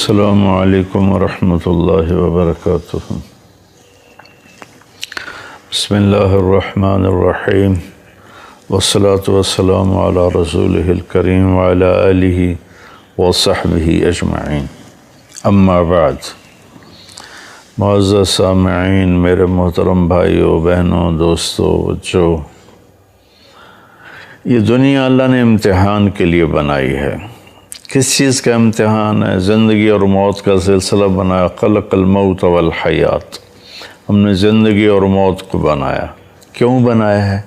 السلام علیکم ورحمۃ اللہ وبرکاتہ۔ بسم اللہ الرحمن الرحیم والصلاة والسلام علی رسولہ الکریم وعلی آلہ وصحبہ اجمعین، اما بعد۔ معزز سامعین، میرے محترم بھائیوں، بہنوں، دوستوں، بچوں، یہ دنیا اللہ نے امتحان کے لیے بنائی ہے۔ کس چیز کا امتحان ہے؟ زندگی اور موت کا سلسلہ بنایا۔ خلق الموت والحیات، ہم نے زندگی اور موت کو بنایا۔ کیوں بنایا ہے؟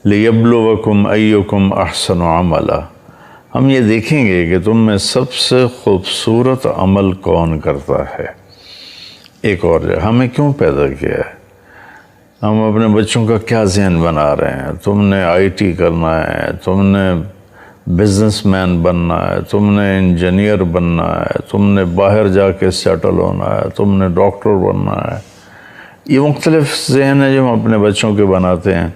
لیبلوکم ایکم احسن عملا، ہم یہ دیکھیں گے کہ تم میں سب سے خوبصورت عمل کون کرتا ہے۔ ایک اور جگہ ہمیں کیوں پیدا کیا ہے، ہم اپنے بچوں کا کیا ذہن بنا رہے ہیں؟ تم نے آئی ٹی کرنا ہے، تم نے بزنس مین بننا ہے، تم نے انجینئر بننا ہے، تم نے باہر جا کے سیٹل ہونا ہے، تم نے ڈاکٹر بننا ہے۔ یہ مختلف ذہن ہے جو ہم اپنے بچوں کے بناتے ہیں،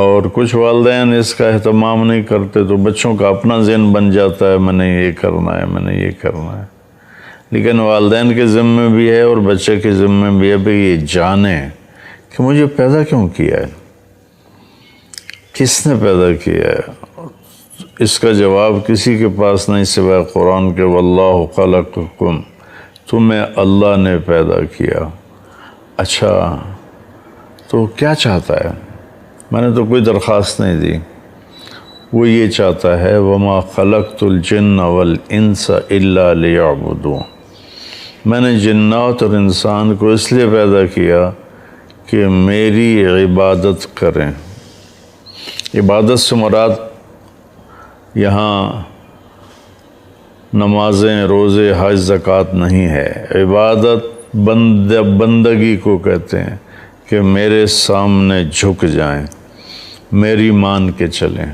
اور کچھ والدین اس کا اہتمام نہیں کرتے تو بچوں کا اپنا ذہن بن جاتا ہے، میں نے یہ کرنا ہے، میں نے یہ کرنا ہے۔ لیکن والدین کے ذمے بھی ہے اور بچے کے ذمے بھی ہے کہ یہ جانیں کہ مجھے پیدا کیوں کیا ہے، کس نے پیدا کیا ہے۔ اس کا جواب کسی کے پاس نہیں سوائے قرآن کے، واللہ خلقکم، تمہیں اللہ نے پیدا کیا۔ اچھا تو کیا چاہتا ہے؟ میں نے تو کوئی درخواست نہیں دی، وہ یہ چاہتا ہے وما خلقت الجن والانس الا لیعبدون، میں نے جنات اور انسان کو اس لیے پیدا کیا کہ میری عبادت کریں۔ عبادت سے مراد یہاں نمازیں، روزے، حج، زکوٰۃ نہیں ہے۔ عبادت بندگی کو کہتے ہیں کہ میرے سامنے جھک جائیں، میری مان کے چلیں۔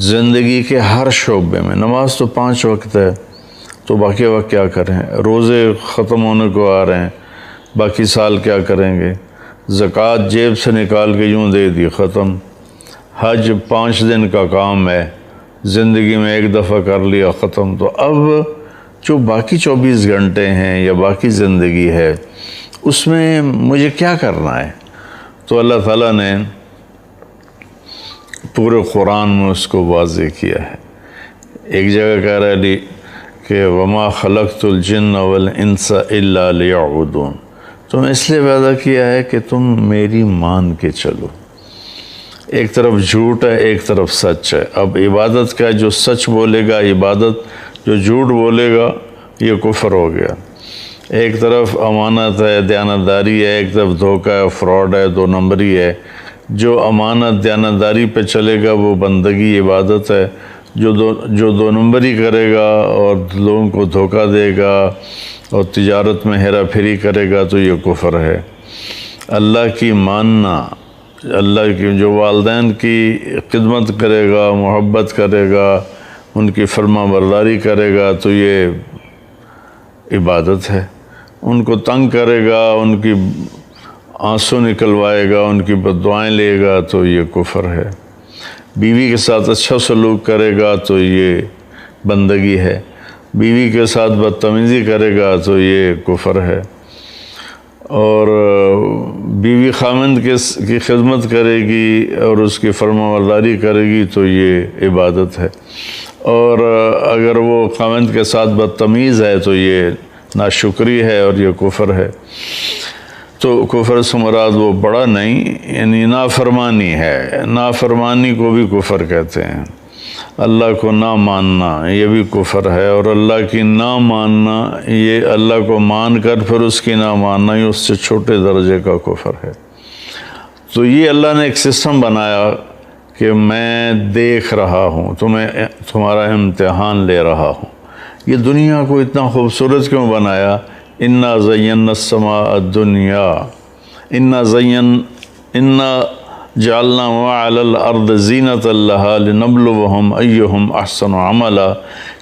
زندگی کے ہر شعبے میں، نماز تو 5 وقت ہے تو باقی وقت کیا کریں؟ روزے ختم ہونے کو آ رہے ہیں، باقی سال کیا کریں گے؟ زکوٰۃ جیب سے نکال کے یوں دے دی، ختم۔ حج 5 دن کا کام ہے، زندگی میں ایک دفعہ کر لیا، ختم۔ تو اب جو باقی 24 گھنٹے ہیں یا باقی زندگی ہے، اس میں مجھے کیا کرنا ہے؟ تو اللہ تعالیٰ نے پورے قرآن میں اس کو واضح کیا ہے۔ ایک جگہ کہہ رہا ہے کہ وما خلقت الجن والانس الا لیعبدون، تم اس لیے پیدا کیا ہے کہ تم میری مان کے چلو۔ ایک طرف جھوٹ ہے، ایک طرف سچ ہے۔ اب عبادت کا جو سچ بولے گا عبادت، جو جھوٹ بولے گا یہ کفر ہو گیا۔ ایک طرف امانت ہے، دیانتداری ہے، ایک طرف دھوکہ ہے، فراڈ ہے، 2 نمبری ہے۔ جو امانت دیانتداری پہ چلے گا وہ بندگی عبادت ہے، جو 2 نمبری کرے گا اور لوگوں کو دھوکہ دے گا اور تجارت میں ہیرا پھیری کرے گا تو یہ کفر ہے۔ اللہ کی ماننا، اللہ کی جو والدین کی خدمت کرے گا، محبت کرے گا، ان کی فرما برداری کرے گا تو یہ عبادت ہے۔ ان کو تنگ کرے گا، ان کی آنسو نکلوائے گا، ان کی بددعائیں لے گا تو یہ کفر ہے۔ بیوی کے ساتھ اچھا سلوک کرے گا تو یہ بندگی ہے، بیوی کے ساتھ بدتمیزی کرے گا تو یہ کفر ہے۔ اور بیوی خامند کی خدمت کرے گی اور اس کی فرما برداری کرے گی تو یہ عبادت ہے، اور اگر وہ خامند کے ساتھ بدتمیز ہے تو یہ ناشکری ہے اور یہ کفر ہے۔ تو کفر سے مراد وہ بڑا نہیں، یعنی نافرمانی ہے۔ نافرمانی کو بھی کفر کہتے ہیں۔ اللہ کو نہ ماننا یہ بھی کفر ہے، اور اللہ کی نہ ماننا، یہ اللہ کو مان کر پھر اس کی نہ ماننا، یہ اس سے چھوٹے درجے کا کفر ہے۔ تو یہ اللہ نے ایک سسٹم بنایا کہ میں دیکھ رہا ہوں، تمہارا امتحان لے رہا ہوں۔ یہ دنیا کو اتنا خوبصورت کیوں بنایا؟ انا زینا السماء الدنیا، انا جعلنا وعلى الارض زینۃ لها لنبلوہم ایہم احسن عملا،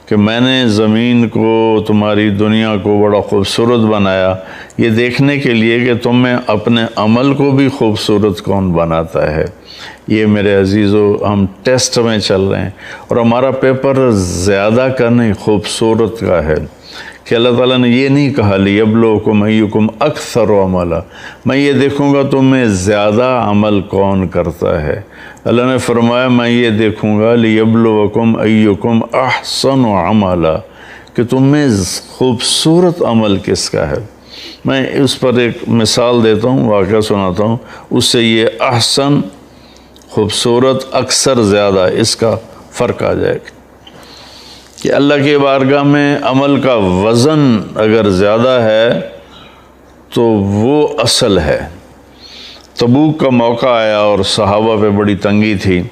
کہ میں نے زمین کو، تمہاری دنیا کو بڑا خوبصورت بنایا یہ دیکھنے کے لیے کہ تم میں اپنے عمل کو بھی خوبصورت کون بناتا ہے۔ یہ میرے عزیزو ہم ٹیسٹ میں چل رہے ہیں، اور ہمارا پیپر زیادہ کا نہیں خوبصورت کا ہے کہ اللہ تعالیٰ نے یہ نہیں کہا لیبلوکم ایکم اکثر عملا، میں یہ دیکھوں گا تم میں زیادہ عمل کون کرتا ہے۔ اللہ نے فرمایا میں یہ دیکھوں گا لیبلوکم ایکم احسن عملا، کہ تم میں خوبصورت عمل کس کا ہے۔ میں اس پر ایک مثال دیتا ہوں، واقعہ سناتا ہوں، اس سے یہ احسن، خوبصورت، اکثر، زیادہ، اس کا فرق آ جائے گا کہ اللہ کی بارگاہ میں عمل کا وزن اگر زیادہ ہے تو وہ اصل ہے۔ تبوک کا موقع آیا اور صحابہ پہ بڑی تنگی تھی،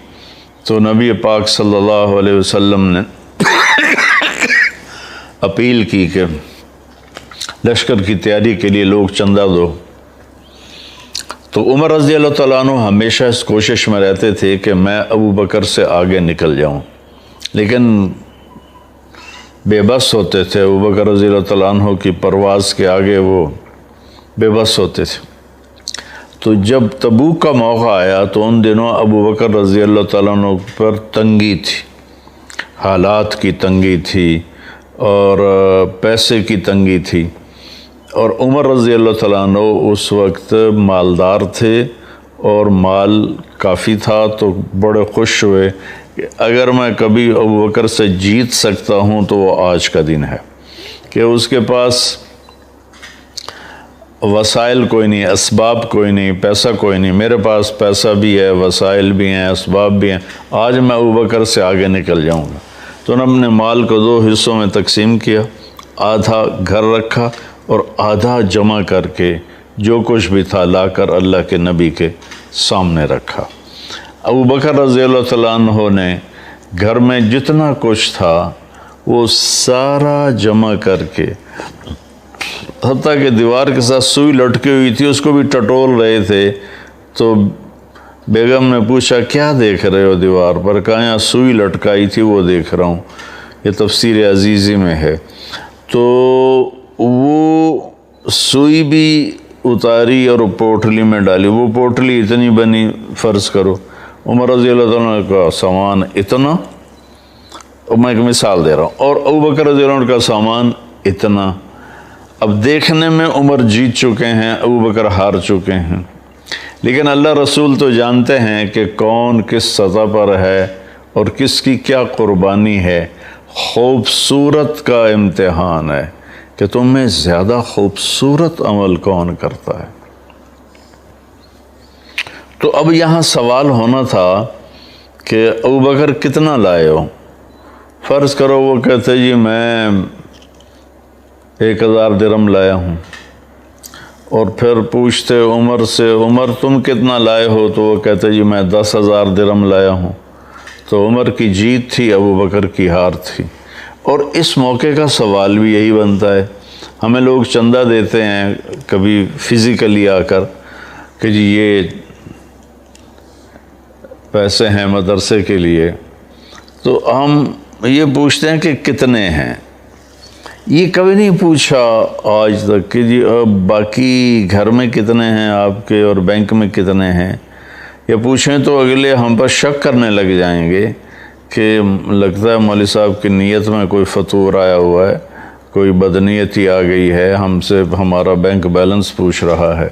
تو نبی پاک صلی اللہ علیہ وسلم نے اپیل کی کہ لشکر کی تیاری کے لیے لوگ چندہ دو۔ تو عمر رضی اللہ تعالیٰ عنہ ہمیشہ اس کوشش میں رہتے تھے کہ میں ابو بکر سے آگے نکل جاؤں، لیکن بے بس ہوتے تھے۔ ابو بکر رضی اللہ تعالیٰ عنہ کی پرواز کے آگے وہ بے بس ہوتے تھے۔ تو جب تبوک کا موقع آیا تو ان دنوں ابو بکر رضی اللہ تعالیٰ عنہ پر تنگی تھی، حالات کی تنگی تھی اور پیسے کی تنگی تھی، اور عمر رضی اللہ تعالیٰ عنہ اس وقت مالدار تھے اور مال کافی تھا، تو بڑے خوش ہوئے کہ اگر میں کبھی ابو بکر سے جیت سکتا ہوں تو وہ آج کا دن ہے، کہ اس کے پاس وسائل کوئی نہیں، اسباب کوئی نہیں، پیسہ کوئی نہیں، میرے پاس پیسہ بھی ہے، وسائل بھی ہیں، اسباب بھی ہیں، آج میں ابو بکر سے آگے نکل جاؤں گا۔ تو انہوں نے مال کو 2 حصوں میں تقسیم کیا، آدھا گھر رکھا اور آدھا جمع کر کے جو کچھ بھی تھا لا کر اللہ کے نبی کے سامنے رکھا۔ ابو بکر رضی اللہ تعالیٰ عنہ نے گھر میں جتنا کچھ تھا وہ سارا جمع کر کے، حتیٰ کہ دیوار کے ساتھ سوئی لٹکی ہوئی تھی اس کو بھی ٹٹول رہے تھے، تو بیگم نے پوچھا کیا دیکھ رہے ہو دیوار پر؟ کہا یہاں سوئی لٹکائی تھی وہ دیکھ رہا ہوں، یہ تفسیر عزیزی میں ہے۔ تو وہ سوئی بھی اتاری اور پوٹلی میں ڈالی، وہ پوٹلی اتنی بنی، فرض کرو عمر رضی اللہ تعالیٰ کا سامان اتنا، میں ایک مثال دے رہا ہوں، اور ابو بکر رضی اللہ عنہ کا سامان اتنا۔ اب دیکھنے میں عمر جیت چکے ہیں، ابو بکر ہار چکے ہیں، لیکن اللہ رسول تو جانتے ہیں کہ کون کس سطح پر ہے اور کس کی کیا قربانی ہے۔ خوبصورت کا امتحان ہے کہ تم میں زیادہ خوبصورت عمل کون کرتا ہے۔ تو اب یہاں سوال ہونا تھا کہ ابو بکر کتنا لائے ہو؟ فرض کرو وہ کہتے جی میں 1000 درہم لایا ہوں، اور پھر پوچھتے عمر سے عمر تم کتنا لائے ہو؟ تو وہ کہتے جی میں 10,000 درہم لایا ہوں۔ تو عمر کی جیت تھی، ابو بکر کی ہار تھی۔ اور اس موقع کا سوال بھی یہی بنتا ہے، ہمیں لوگ چندہ دیتے ہیں کبھی فزیکلی آ کر کہ جی یہ پیسے ہیں مدرسے کے لیے، تو ہم یہ پوچھتے ہیں کہ کتنے ہیں۔ یہ کبھی نہیں پوچھا آج تک کہ جی باقی گھر میں کتنے ہیں آپ کے اور بینک میں کتنے ہیں۔ یہ پوچھیں تو اگلے ہم پر شک کرنے لگ جائیں گے کہ لگتا ہے مولوی صاحب کی نیت میں کوئی فطور آیا ہوا ہے، کوئی بدنیتی آ گئی ہے، ہم سے ہمارا بینک بیلنس پوچھ رہا ہے۔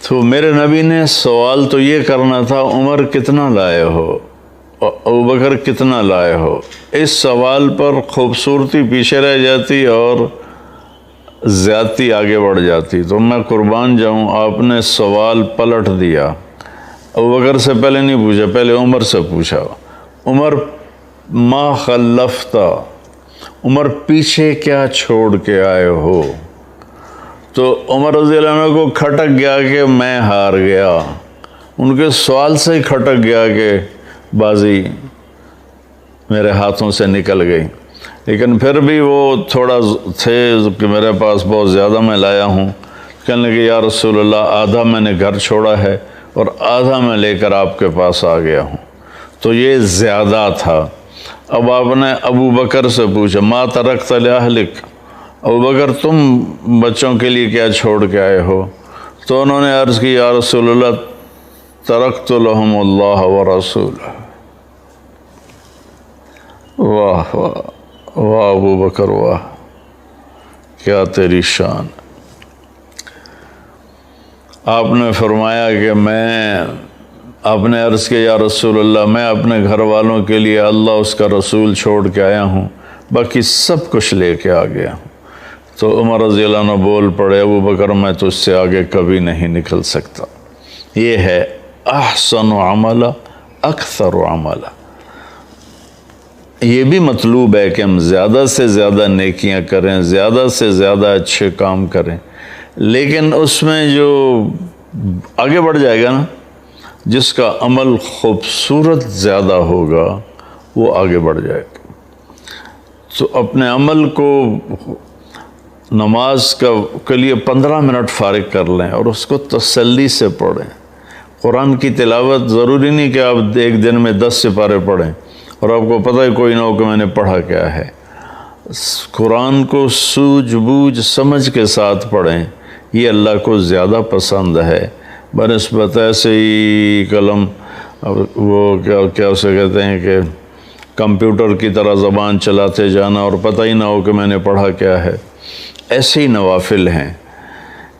تو میرے نبی نے سوال تو یہ کرنا تھا عمر کتنا لائے ہو، ابو بکر کتنا لائے ہو۔ اس سوال پر خوبصورتی پیچھے رہ جاتی اور زیادتی آگے بڑھ جاتی۔ تو میں قربان جاؤں، آپ نے سوال پلٹ دیا، ابو بکر سے پہلے نہیں پوچھا، پہلے عمر سے پوچھا۔ عمر ما خلفتا، عمر پیچھے کیا چھوڑ کے آئے ہو؟ تو عمر رضی اللہ عنہ کو کھٹک گیا کہ میں ہار گیا، ان کے سوال سے ہی کھٹک گیا کہ بازی میرے ہاتھوں سے نکل گئی۔ لیکن پھر بھی وہ تھوڑا تھے کہ میرے پاس بہت زیادہ میں لایا ہوں، کہنے لگے یا رسول اللہ آدھا میں نے گھر چھوڑا ہے اور آدھا میں لے کر آپ کے پاس آ گیا ہوں۔ تو یہ زیادہ تھا۔ اب آپ نے ابو بکر سے پوچھا ما ترکت لأہلک، ابو بکر تم بچوں کے لیے کیا چھوڑ کے آئے ہو؟ تو انہوں نے عرض کی یا رسول اللہ ترکت لہم اللہ ورسولہ۔ واہ واہ واہ ابو بکر واہ، کیا تیری شان۔ آپ نے فرمایا کہ آپ نے عرض کیا یا رسول اللہ، میں اپنے گھر والوں کے لیے اللہ اس کا رسول چھوڑ کے آیا ہوں، باقی سب کچھ لے کے آ گیا ہوں۔ تو عمر رضی اللہ عنہ بول پڑے ابو بکر میں تو اس سے آگے کبھی نہیں نکل سکتا۔ یہ ہے احسن عملا اکثر عملا۔ یہ بھی مطلوب ہے کہ ہم زیادہ سے زیادہ نیکیاں کریں، زیادہ سے زیادہ اچھے کام کریں، لیکن اس میں جو آگے بڑھ جائے گا نا، جس کا عمل خوبصورت زیادہ ہوگا وہ آگے بڑھ جائے گا۔ تو اپنے عمل کو نماز کے لیے 15 منٹ فارغ کر لیں اور اس کو تسلی سے پڑھیں۔ قرآن کی تلاوت ضروری نہیں کہ آپ ایک دن میں 10 سپارے پڑھیں اور آپ کو پتہ ہی کوئی نہ ہو کہ میں نے پڑھا کیا ہے۔ قرآن کو سوجھ بوجھ سمجھ کے ساتھ پڑھیں، یہ اللہ کو زیادہ پسند ہے بنسبت ایسے ہی قلم وہ کیا اسے کہتے ہیں کہ کمپیوٹر کی طرح زبان چلاتے جانا اور پتہ ہی نہ ہو کہ میں نے پڑھا کیا ہے۔ ایسے ہی نوافل ہیں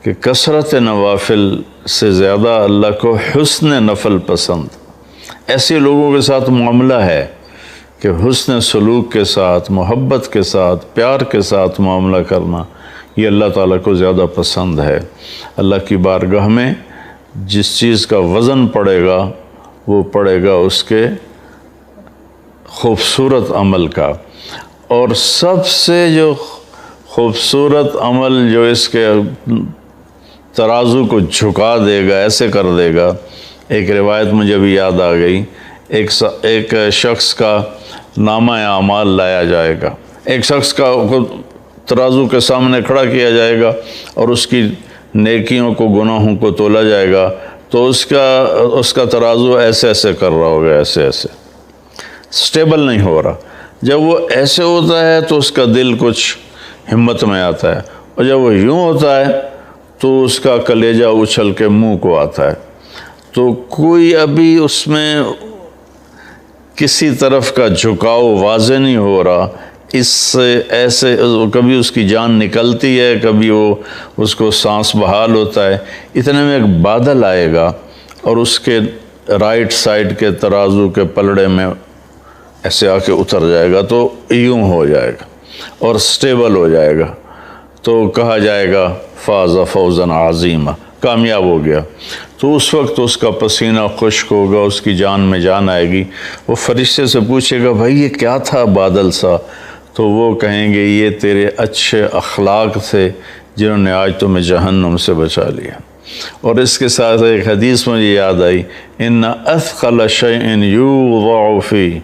کہ کثرت نوافل سے زیادہ اللہ کو حسن نفل پسند۔ ایسے لوگوں کے ساتھ معاملہ ہے کہ حسن سلوک کے ساتھ، محبت کے ساتھ، پیار کے ساتھ معاملہ کرنا، یہ اللہ تعالیٰ کو زیادہ پسند ہے۔ اللہ کی بارگاہ میں جس چیز کا وزن پڑے گا وہ پڑے گا اس کے خوبصورت عمل کا۔ اور سب سے جو خوبصورت عمل جو اس کے ترازو کو جھکا دے گا، ایسے کر دے گا، ایک روایت مجھے بھی یاد آ گئی، ایک شخص کا نامہ اعمال لایا جائے گا، ایک شخص کا ترازو کے سامنے کھڑا کیا جائے گا اور اس کی نیکیوں کو گناہوں کو تولا جائے گا، تو اس کا ترازو ایسے ایسے کر رہا ہوگا، ایسے ایسے سٹیبل نہیں ہو رہا۔ جب وہ ایسے ہوتا ہے تو اس کا دل کچھ ہمت میں آتا ہے، اور جب وہ یوں ہوتا ہے تو اس کا کلیجہ اچھل کے منہ کو آتا ہے۔ تو کوئی ابھی اس میں کسی طرف کا جھکاؤ واضح نہیں ہو رہا، اس سے ایسے کبھی اس کی جان نکلتی ہے، کبھی وہ اس کو سانس بحال ہوتا ہے، اتنے میں ایک بادل آئے گا اور اس کے رائٹ سائڈ کے ترازو کے پلڑے میں ایسے آ کے اتر جائے گا، تو یوں ہو جائے گا اور سٹیبل ہو جائے گا، تو کہا جائے گا فاز فوزا عظیما، کامیاب ہو گیا۔ تو اس وقت اس کا پسینہ خشک ہوگا، اس کی جان میں جان آئے گی۔ وہ فرشتے سے پوچھے گا بھائی یہ کیا تھا بادل سا؟ تو وہ کہیں گے یہ تیرے اچھے اخلاق تھے جنہوں نے آج تمہیں جہنم سے بچا لیا۔ اور اس کے ساتھ ایک حدیث مجھے یاد آئی، ان اثقل شیء یوضع فی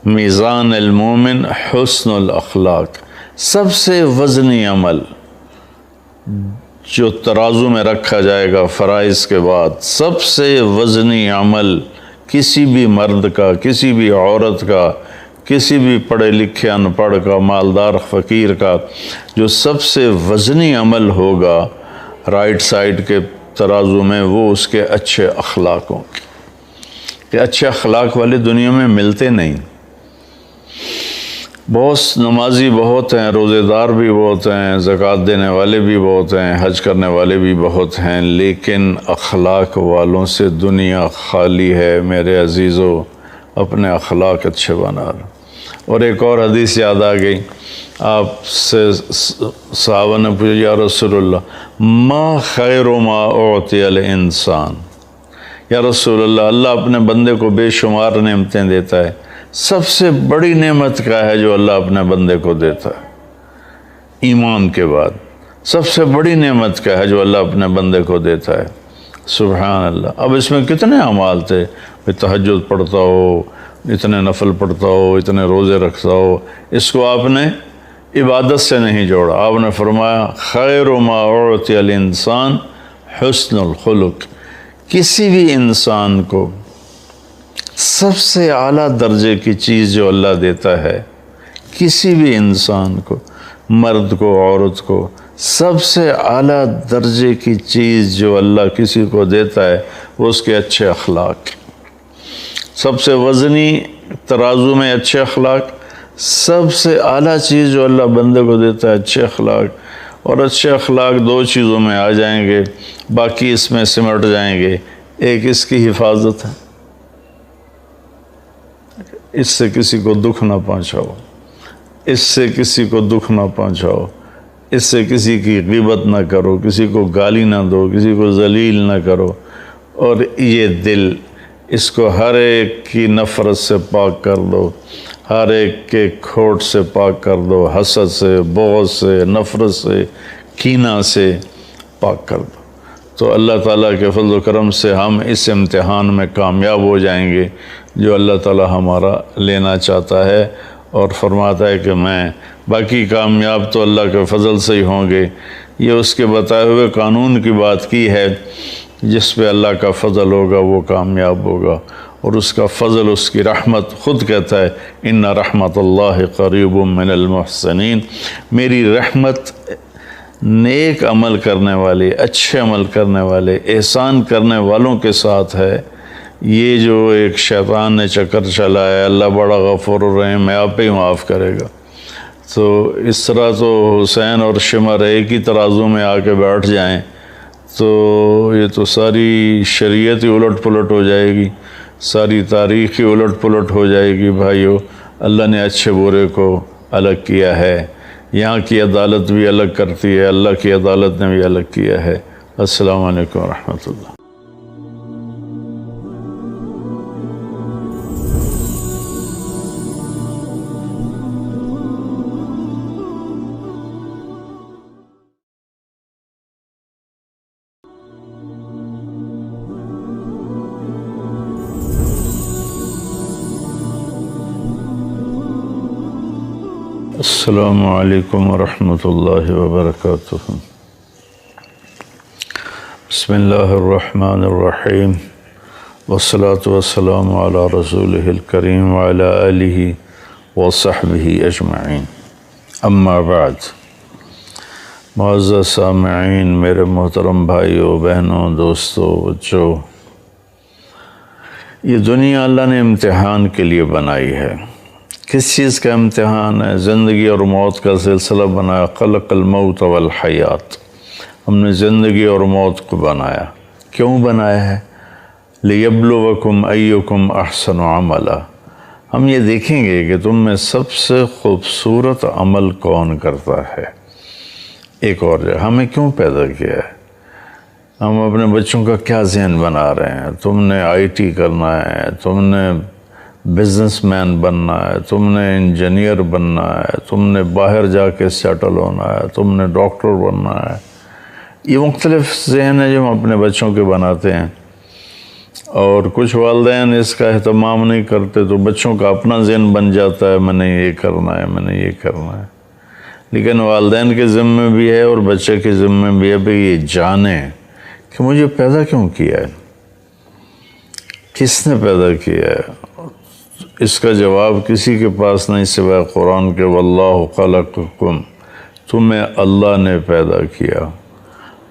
میزان المومن حسن الاخلاق، سب سے وزنی عمل جو ترازو میں رکھا جائے گا فرائض کے بعد، سب سے وزنی عمل کسی بھی مرد کا، کسی بھی عورت کا، کسی بھی پڑھے لکھے ان پڑھ کا، مالدار فقیر کا، جو سب سے وزنی عمل ہوگا رائٹ سائڈ کے ترازو میں، وہ اس کے اچھے اخلاق ہوں گے۔ کہ اچھے اخلاق والے دنیا میں ملتے نہیں۔ بہت نمازی بہت ہیں، روزے دار بھی بہت ہیں، زکوٰۃ دینے والے بھی بہت ہیں، حج کرنے والے بھی بہت ہیں، لیکن اخلاق والوں سے دنیا خالی ہے۔ میرے عزیزو، اپنے اخلاق اچھے بنا لو۔ اور ایک اور حدیث یاد آ گئی، آپ سے صحابہ نے پوچھا یا رسول اللہ ما خیر ما اعطی الانسان، یا رسول اللہ، اللہ اپنے بندے کو بے شمار نعمتیں دیتا ہے، سب سے بڑی نعمت کیا ہے جو اللہ اپنے بندے کو دیتا ہے؟ ایمان کے بعد سب سے بڑی نعمت کیا ہے جو اللہ اپنے بندے کو دیتا ہے؟ سبحان اللہ۔ اب اس میں کتنے اعمال تھے، تہجد پڑھتا ہو، اتنے نفل پڑھتا ہو، اتنے روزے رکھتا ہو، اس کو آپ نے عبادت سے نہیں جوڑا۔ آپ نے فرمایا خیر ما اعطی الانسان حسن الخلق، کسی بھی انسان کو سب سے اعلیٰ درجے کی چیز جو اللہ دیتا ہے، کسی بھی انسان کو، مرد کو، عورت کو، سب سے اعلیٰ درجے کی چیز جو اللہ کسی کو دیتا ہے وہ اس کے اچھے اخلاق. سب سے وزنی ترازو میں اچھے اخلاق. سب سے اعلیٰ چیز جو اللہ بندے کو دیتا ہے اچھے اخلاق. اور اچھے اخلاق دو چیزوں میں آ جائیں گے، باقی اس میں سمٹ جائیں گے. ایک اس کی حفاظت ہے، اس سے کسی کو دکھ نہ پہنچاؤ، اس سے کسی کو دکھ نہ پہنچاؤ، اس سے کسی کی غیبت نہ کرو، کسی کو گالی نہ دو، کسی کو ذلیل نہ کرو. اور یہ دل، اس کو ہر ایک کی نفرت سے پاک کر دو، ہر ایک کے کھوٹ سے پاک کر دو، حسد سے، بغض سے، نفرت سے، کینہ سے پاک کر دو. تو اللہ تعالیٰ کے فضل و کرم سے ہم اس امتحان میں کامیاب ہو جائیں گے جو اللہ تعالیٰ ہمارا لینا چاہتا ہے، اور فرماتا ہے کہ میں باقی کامیاب تو اللہ کے فضل سے ہی ہوں گے. یہ اس کے بتائے ہوئے قانون کی بات کی ہے، جس پہ اللہ کا فضل ہوگا وہ کامیاب ہوگا. اور اس کا فضل، اس کی رحمت، خود کہتا ہے ان رحمت اللہ قریب من المحسنین. میری رحمت نیک عمل کرنے والے، اچھے عمل کرنے والے، احسان کرنے والوں کے ساتھ ہے. یہ جو ایک شیطان نے چکر چلایا اللہ بڑا غفور الرحیم میں آپ ہی معاف کرے گا، تو اس طرح تو حسین اور شمر ایک ہی ترازو میں آ کے بیٹھ جائیں تو یہ تو ساری شریعت ہی الٹ پلٹ ہو جائے گی، ساری تاریخ ہی الٹ پلٹ ہو جائے گی. بھائیو، اللہ نے اچھے برے کو الگ کیا ہے. یہاں کی عدالت بھی الگ کرتی ہے، اللہ کی عدالت نے بھی الگ کیا ہے. السلام علیکم ورحمۃ اللہ. السلام علیکم ورحمۃ اللہ وبرکاتہ. بسم اللہ الرحمن الرحیم، والصلاة والسلام علی رسولہ الکریم وعلی آلہ وصحبہ اجمعین. اما بعد، معزز سامعین، میرے محترم بھائیوں، بہنوں، دوستوں، بچوں، یہ دنیا اللہ نے امتحان کے لیے بنائی ہے. کس چیز کا امتحان ہے؟ زندگی اور موت کا سلسلہ بنایا. خلق الموت والحیات، ہم نے زندگی اور موت کو بنایا. کیوں بنایا ہے؟ لیبلوکم ایکم احسن عملا. ہم یہ دیکھیں گے کہ تم میں سب سے خوبصورت عمل کون کرتا ہے. ایک اور جگہ ہمیں کیوں پیدا کیا ہے؟ ہم اپنے بچوں کا کیا ذہن بنا رہے ہیں؟ تم نے آئی ٹی کرنا ہے، تم نے بزنس مین بننا ہے، تم نے انجینئر بننا ہے، تم نے باہر جا کے سیٹل ہونا ہے، تم نے ڈاکٹر بننا ہے. یہ مختلف ذہن ہے جو ہم اپنے بچوں کے بناتے ہیں، اور کچھ والدین اس کا اہتمام نہیں کرتے تو بچوں کا اپنا ذہن بن جاتا ہے میں نے یہ کرنا ہے، میں نے یہ کرنا ہے. لیکن والدین کے ذمہ بھی ہے اور بچے کے ذمہ بھی ہے کہ یہ جانے کہ مجھے پیدا کیوں کیا ہے، کس نے پیدا کیا ہے. اس کا جواب کسی کے پاس نہیں سوائے قرآن کے. واللہ خلقکم، تمہیں اللہ نے پیدا کیا.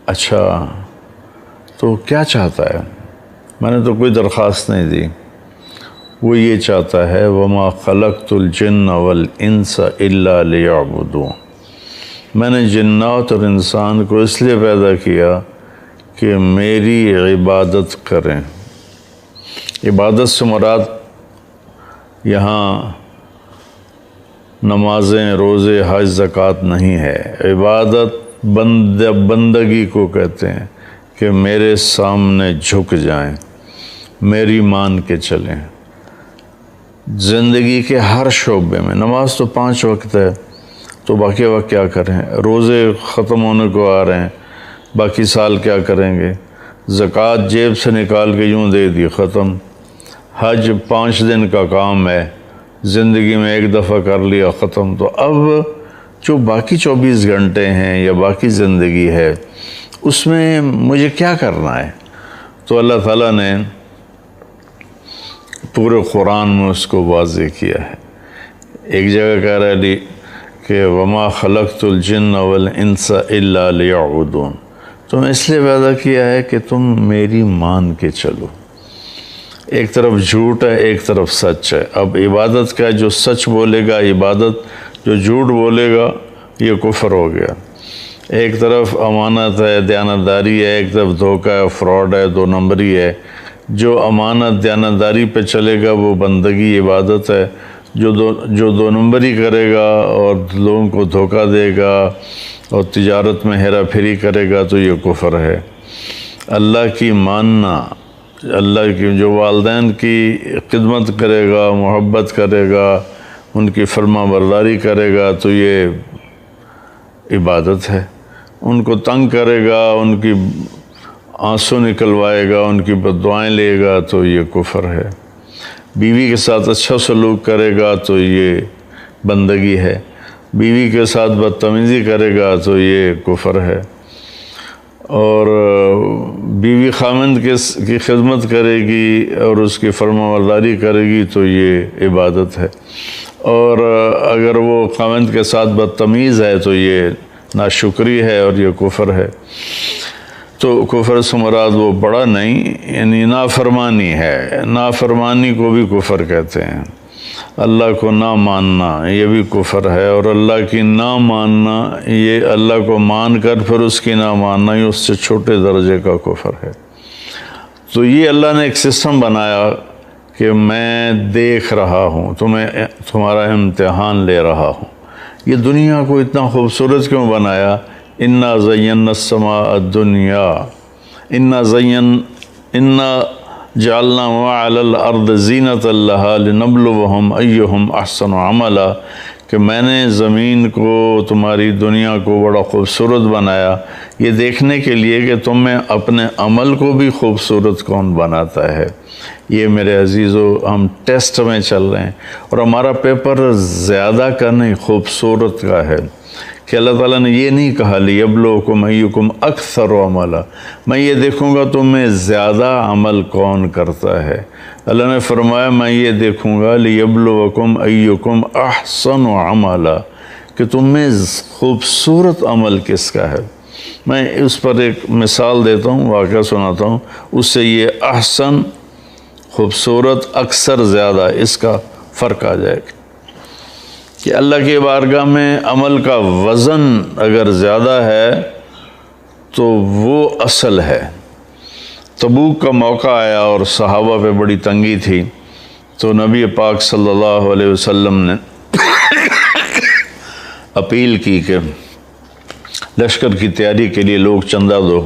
اچھا، تو کیا چاہتا ہے؟ میں نے تو کوئی درخواست نہیں دی. وہ یہ چاہتا ہے وما خلقت الجن والانس الا لیعبدون. میں نے جنات اور انسان کو اس لیے پیدا کیا کہ میری عبادت کریں. عبادت سے مراد یہاں نمازیں، روزے، حج، زکوٰۃ نہیں ہے. عبادت بندگی کو کہتے ہیں کہ میرے سامنے جھک جائیں، میری مان کے چلیں. زندگی کے ہر شعبے میں، نماز تو 5 وقت ہے تو باقی وقت کیا کریں؟ روزے ختم ہونے کو آ رہے ہیں، باقی سال کیا کریں گے؟ زکوٰۃ جیب سے نکال کے یوں دے دی، ختم. حج 5 دن کا کام ہے، زندگی میں 1 دفعہ کر لیا، ختم. تو اب جو باقی 24 گھنٹے ہیں یا باقی زندگی ہے اس میں مجھے کیا کرنا ہے؟ تو اللہ تعالیٰ نے پورے قرآن میں اس کو واضح کیا ہے. ایک جگہ کہہ رہا ہے کہ وما خلقت الجن والانس الا لیعبدون، تم اس لیے پیدا کیا ہے کہ تم میری مان کے چلو۔ ایک طرف جھوٹ ہے، ایک طرف سچ ہے۔ اب عبادت کا جو سچ بولے گا عبادت، جو جھوٹ بولے گا یہ کفر ہو گیا۔ ایک طرف امانت ہے، دیانتداری ہے، ایک طرف دھوکہ ہے، فراڈ ہے، دو نمبری ہے۔ جو امانت دیانتداری پہ چلے گا وہ بندگی عبادت ہے، جو دو نمبری کرے گا اور لوگوں کو دھوکہ دے گا اور تجارت میں ہیرا پھیری کرے گا تو یہ کفر ہے۔ اللہ کی ماننا، اللہ کی جو والدین کی خدمت کرے گا، محبت کرے گا، ان کی فرما برداری کرے گا تو یہ عبادت ہے۔ ان کو تنگ کرے گا، ان کی آنسو نکلوائے گا، ان کی بددعائیں لے گا تو یہ کفر ہے۔ بیوی کے ساتھ اچھا سلوک کرے گا تو یہ بندگی ہے، بیوی کے ساتھ بدتمیزی کرے گا تو یہ کفر ہے۔ اور بیوی خامند کی خدمت کرے گی اور اس کی فرما برداری کرے گی تو یہ عبادت ہے، اور اگر وہ خامند کے ساتھ بدتمیز ہے تو یہ ناشکری ہے اور یہ کفر ہے۔ تو کفر سے مراد وہ بڑا نہیں، یعنی نافرمانی ہے۔ نافرمانی کو بھی کفر کہتے ہیں۔ اللہ کو نہ ماننا یہ بھی کفر ہے، اور اللہ کی نہ ماننا، یہ اللہ کو مان کر پھر اس کی نہ ماننا، یہ اس سے چھوٹے درجے کا کفر ہے۔ تو یہ اللہ نے ایک سسٹم بنایا کہ میں دیکھ رہا ہوں، تمہارا امتحان لے رہا ہوں۔ یہ دنیا کو اتنا خوبصورت کیوں بنایا؟ انا زینا السماء الدنیا انا جعلنا ما علی الارض زینۃ لہا لنبلوہم ایہم احسن عملا، کہ میں نے زمین کو، تمہاری دنیا کو بڑا خوبصورت بنایا یہ دیکھنے کے لیے کہ تم میں اپنے عمل کو بھی خوبصورت کون بناتا ہے۔ یہ میرے عزیزو ہم ٹیسٹ میں چل رہے ہیں، اور ہمارا پیپر زیادہ کا نہیں خوبصورت کا ہے، کہ اللہ تعالیٰ نے یہ نہیں کہا لیبلوکم ایکم اکثر عملا، میں یہ دیکھوں گا تم میں زیادہ عمل کون کرتا ہے۔ اللہ نے فرمایا میں یہ دیکھوں گا لیبلوکم ایکم احسن عملا، کہ تم میں خوبصورت عمل کس کا ہے۔ میں اس پر ایک مثال دیتا ہوں، واقعہ سناتا ہوں، اس سے یہ احسن، خوبصورت، اکثر، زیادہ، اس کا فرق آ جائے گا کہ اللہ کی بارگاہ میں عمل کا وزن اگر زیادہ ہے تو وہ اصل ہے۔ تبوک کا موقع آیا اور صحابہ پہ بڑی تنگی تھی، تو نبی پاک صلی اللہ علیہ وسلم نے اپیل کی کہ لشکر کی تیاری کے لیے لوگ چندہ دو۔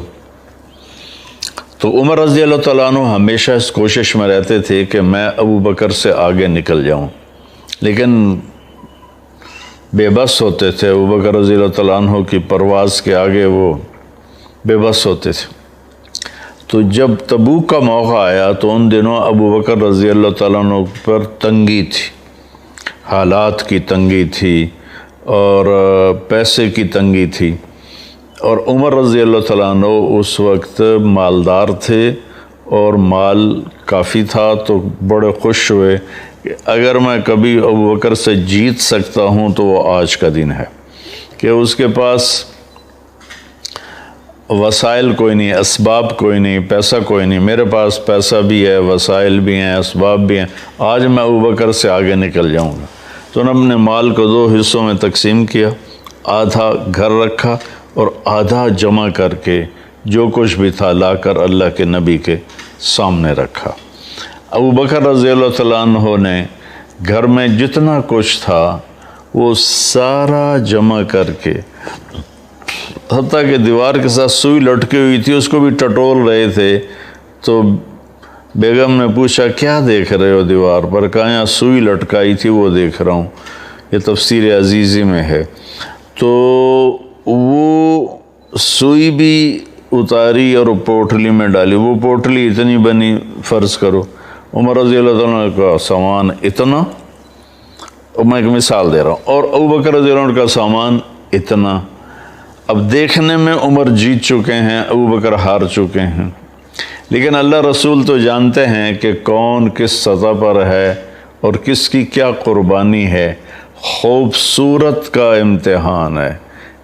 تو عمر رضی اللہ تعالیٰ عنہ ہمیشہ اس کوشش میں رہتے تھے کہ میں ابو بکر سے آگے نکل جاؤں، لیکن بے بس ہوتے تھے۔ ابو بکر رضی اللہ تعالیٰ عنہ کی پرواز کے آگے وہ بے بس ہوتے تھے۔ تو جب تبوک کا موقع آیا تو ان دنوں ابو بکر رضی اللہ تعالیٰ عنہ پر تنگی تھی، حالات کی تنگی تھی اور پیسے کی تنگی تھی، اور عمر رضی اللہ تعالیٰ عنہ اس وقت مالدار تھے اور مال کافی تھا، تو بڑے خوش ہوئے کہ اگر میں کبھی ابو بکر سے جیت سکتا ہوں تو وہ آج کا دن ہے، کہ اس کے پاس وسائل کوئی نہیں، اسباب کوئی نہیں، پیسہ کوئی نہیں، میرے پاس پیسہ بھی ہے، وسائل بھی ہیں، اسباب بھی ہیں، آج میں ابو بکر سے آگے نکل جاؤں گا۔ تو انہوں نے اپنے مال کو 2 حصوں میں تقسیم کیا، آدھا گھر رکھا اور آدھا جمع کر کے جو کچھ بھی تھا لا کر اللہ کے نبی کے سامنے رکھا۔ ابو بکر رضی اللہ تعالیٰ عنہ نے گھر میں جتنا کچھ تھا وہ سارا جمع کر کے، حتیٰ کہ دیوار کے ساتھ سوئی لٹکی ہوئی تھی اس کو بھی ٹٹول رہے تھے، تو بیگم نے پوچھا کیا دیکھ رہے ہو دیوار پر؟ کہا یہاں سوئی لٹکائی تھی وہ دیکھ رہا ہوں، یہ تفسیر عزیزی میں ہے۔ تو وہ سوئی بھی اتاری اور پوٹلی میں ڈالی، وہ پوٹلی اتنی بنی، فرض کرو عمر رضی اللہ عنہ کا سامان اتنا، میں ایک مثال دے رہا ہوں، اور ابو بکر رضی اللہ عنہ کا سامان اتنا۔ اب دیکھنے میں عمر جیت چکے ہیں، ابو بکر ہار چکے ہیں، لیکن اللہ رسول تو جانتے ہیں کہ کون کس سطح پر ہے اور کس کی کیا قربانی ہے۔ خوبصورت کا امتحان ہے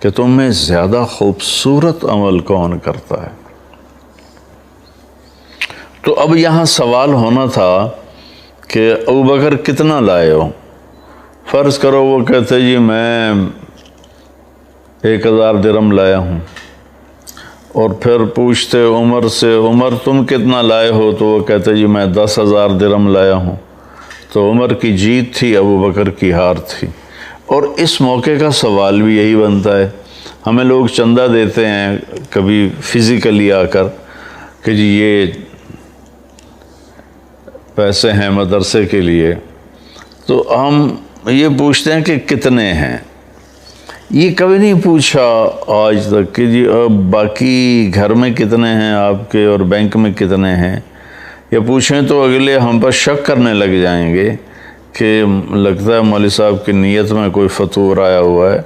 کہ تم میں زیادہ خوبصورت عمل کون کرتا ہے۔ تو اب یہاں سوال ہونا تھا کہ ابوبکر کتنا لائے ہو؟ فرض کرو وہ کہتے جی میں 1000 درہم لایا ہوں، اور پھر پوچھتے عمر سے عمر تم کتنا لائے ہو؟ تو وہ کہتے جی میں 10,000 درہم لایا ہوں۔ تو عمر کی جیت تھی، ابوبکر کی ہار تھی۔ اور اس موقع کا سوال بھی یہی بنتا ہے، ہمیں لوگ چندہ دیتے ہیں کبھی فزیکلی آ کر کہ جی یہ پیسے ہیں مدرسے کے لیے، تو ہم یہ پوچھتے ہیں کہ کتنے ہیں۔ یہ کبھی نہیں پوچھا آج تک کہ جی باقی گھر میں کتنے ہیں آپ کے اور بینک میں کتنے ہیں، یا پوچھیں تو اگلے ہم پر شک کرنے لگ جائیں گے کہ لگتا ہے مولوی صاحب کی نیت میں کوئی فتور آیا ہوا ہے،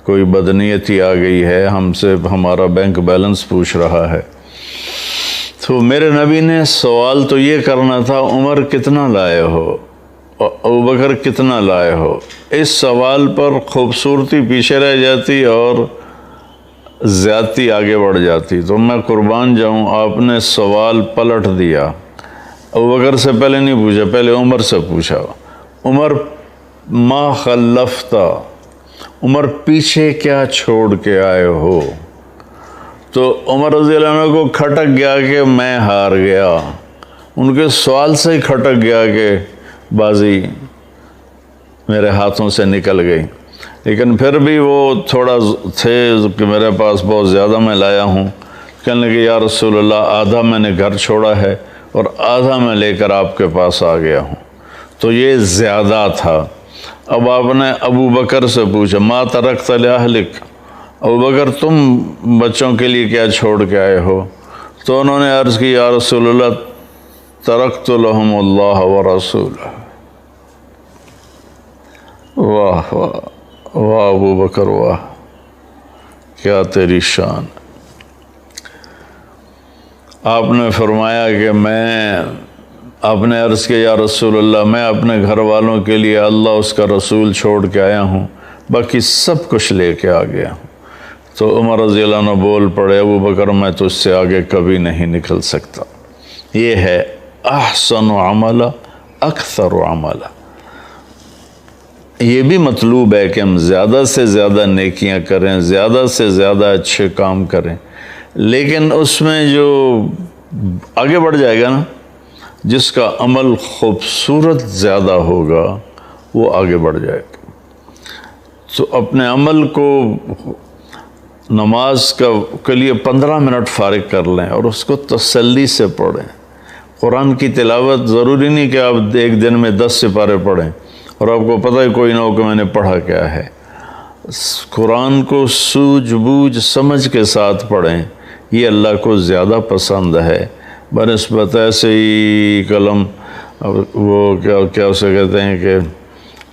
کوئی بدنیتی آ گئی ہے، ہم سے ہمارا بینک بیلنس پوچھ رہا ہے۔ تو میرے نبی نے سوال تو یہ کرنا تھا عمر کتنا لائے ہو، ابوبکر کتنا لائے ہو۔ اس سوال پر خوبصورتی پیچھے رہ جاتی اور زیادتی آگے بڑھ جاتی۔ تو میں قربان جاؤں، آپ نے سوال پلٹ دیا، ابوبکر سے پہلے نہیں پوچھا، پہلے عمر سے پوچھا۔ عمر ما خلفتا، عمر پیچھے کیا چھوڑ کے آئے ہو؟ تو عمر رضی اللہ عنہ کو کھٹک گیا کہ میں ہار گیا، ان کے سوال سے ہی کھٹک گیا کہ بازی میرے ہاتھوں سے نکل گئی۔ لیکن پھر بھی وہ تھوڑا تھے کہ میرے پاس بہت زیادہ میں لایا ہوں، کہنے لگے یا رسول اللہ آدھا میں نے گھر چھوڑا ہے اور آدھا میں لے کر آپ کے پاس آ گیا ہوں۔ تو یہ زیادہ تھا۔ اب آپ نے ابوبکر سے پوچھا ما ترکت لأہلک، ابوبکر تم بچوں کے لیے کیا چھوڑ کے آئے ہو؟ تو انہوں نے عرض کی یا رسول اللہ ترکت لہم اللہ ورسولہ۔ واہ واہ واہ ابوبکر واہ، کیا تیری شان۔ آپ نے فرمایا کہ آپ نے عرض کیا یا رسول اللہ میں اپنے گھر والوں کے لیے اللہ اس کا رسول چھوڑ کے آیا ہوں، باقی سب کچھ لے کے آ گیا ہوں۔ تو عمر رضی اللہ عنہ بول پڑے ابوبکر میں تو اس سے آگے کبھی نہیں نکل سکتا۔ یہ ہے احسن عمل اکثر عمل۔ یہ بھی مطلوب ہے کہ ہم زیادہ سے زیادہ نیکیاں کریں، زیادہ سے زیادہ اچھے کام کریں، لیکن اس میں جو آگے بڑھ جائے گا نا، جس کا عمل خوبصورت زیادہ ہوگا وہ آگے بڑھ جائے گا۔ تو اپنے عمل کو نماز کے لیے 15 منٹ فارغ کر لیں اور اس کو تسلی سے پڑھیں۔ قرآن کی تلاوت ضروری نہیں کہ آپ ایک دن میں 10 سپارے پڑھیں اور آپ کو پتہ ہی کوئی نہ ہو کہ میں نے پڑھا کیا ہے۔ قرآن کو سوجھ بوجھ سمجھ کے ساتھ پڑھیں، یہ اللہ کو زیادہ پسند ہے بنسبت ایسے ہی قلم وہ کیا اسے کہتے ہیں کہ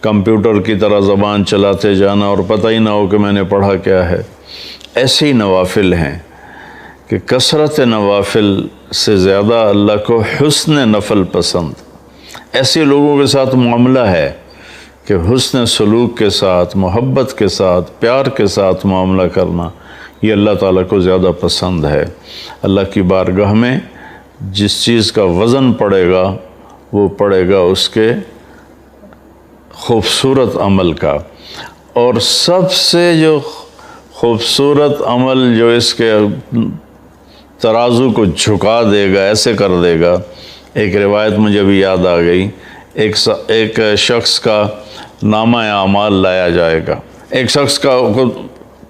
کمپیوٹر کی طرح زبان چلاتے جانا اور پتہ ہی نہ ہو کہ میں نے پڑھا کیا ہے۔ ایسے ہی نوافل ہیں کہ کثرت نوافل سے زیادہ اللہ کو حسن نفل پسند۔ ایسے لوگوں کے ساتھ معاملہ ہے کہ حسن سلوک کے ساتھ، محبت کے ساتھ، پیار کے ساتھ معاملہ کرنا یہ اللہ تعالیٰ کو زیادہ پسند ہے۔ اللہ کی بارگاہ میں جس چیز کا وزن پڑے گا وہ پڑے گا اس کے خوبصورت عمل کا۔ اور سب سے جو خوبصورت عمل جو اس کے ترازو کو جھکا دے گا، ایسے کر دے گا، ایک روایت مجھے بھی یاد آ گئی، ایک شخص کا نامہ اعمال لایا جائے گا، ایک شخص کا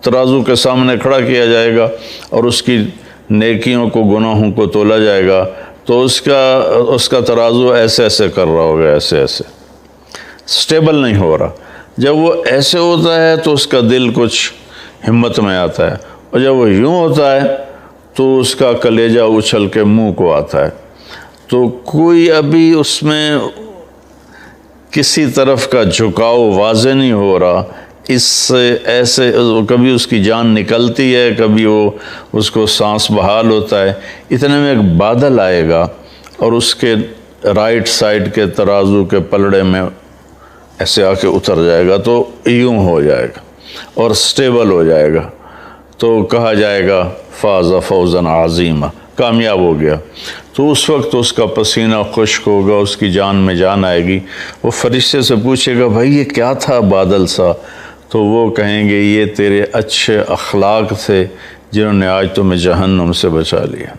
ترازو کے سامنے کھڑا کیا جائے گا اور اس کی نیکیوں کو گناہوں کو تولا جائے گا، تو اس کا ترازو ایسے ایسے کر رہا ہوگا، ایسے ایسے سٹیبل نہیں ہو رہا۔ جب وہ ایسے ہوتا ہے تو اس کا دل کچھ ہمت میں آتا ہے، اور جب وہ یوں ہوتا ہے تو اس کا کلیجہ اچھل کے منہ کو آتا ہے۔ تو کوئی ابھی اس میں کسی طرف کا جھکاؤ واضح نہیں ہو رہا، اس سے ایسے کبھی اس کی جان نکلتی ہے، کبھی وہ اس کو سانس بحال ہوتا ہے۔ اتنے میں ایک بادل آئے گا اور اس کے رائٹ سائڈ کے ترازو کے پلڑے میں ایسے آ کے اتر جائے گا تو یوں ہو جائے گا اور سٹیبل ہو جائے گا، تو کہا جائے گا فاز فوزن عظیمہ، کامیاب ہو گیا۔ تو اس وقت اس کا پسینہ خشک ہوگا، اس کی جان میں جان آئے گی۔ وہ فرشتے سے پوچھے گا بھائی یہ کیا تھا بادل سا؟ تو وہ کہیں گے یہ تیرے اچھے اخلاق تھے جنہوں نے آج تمہیں جہنم سے بچا لیا۔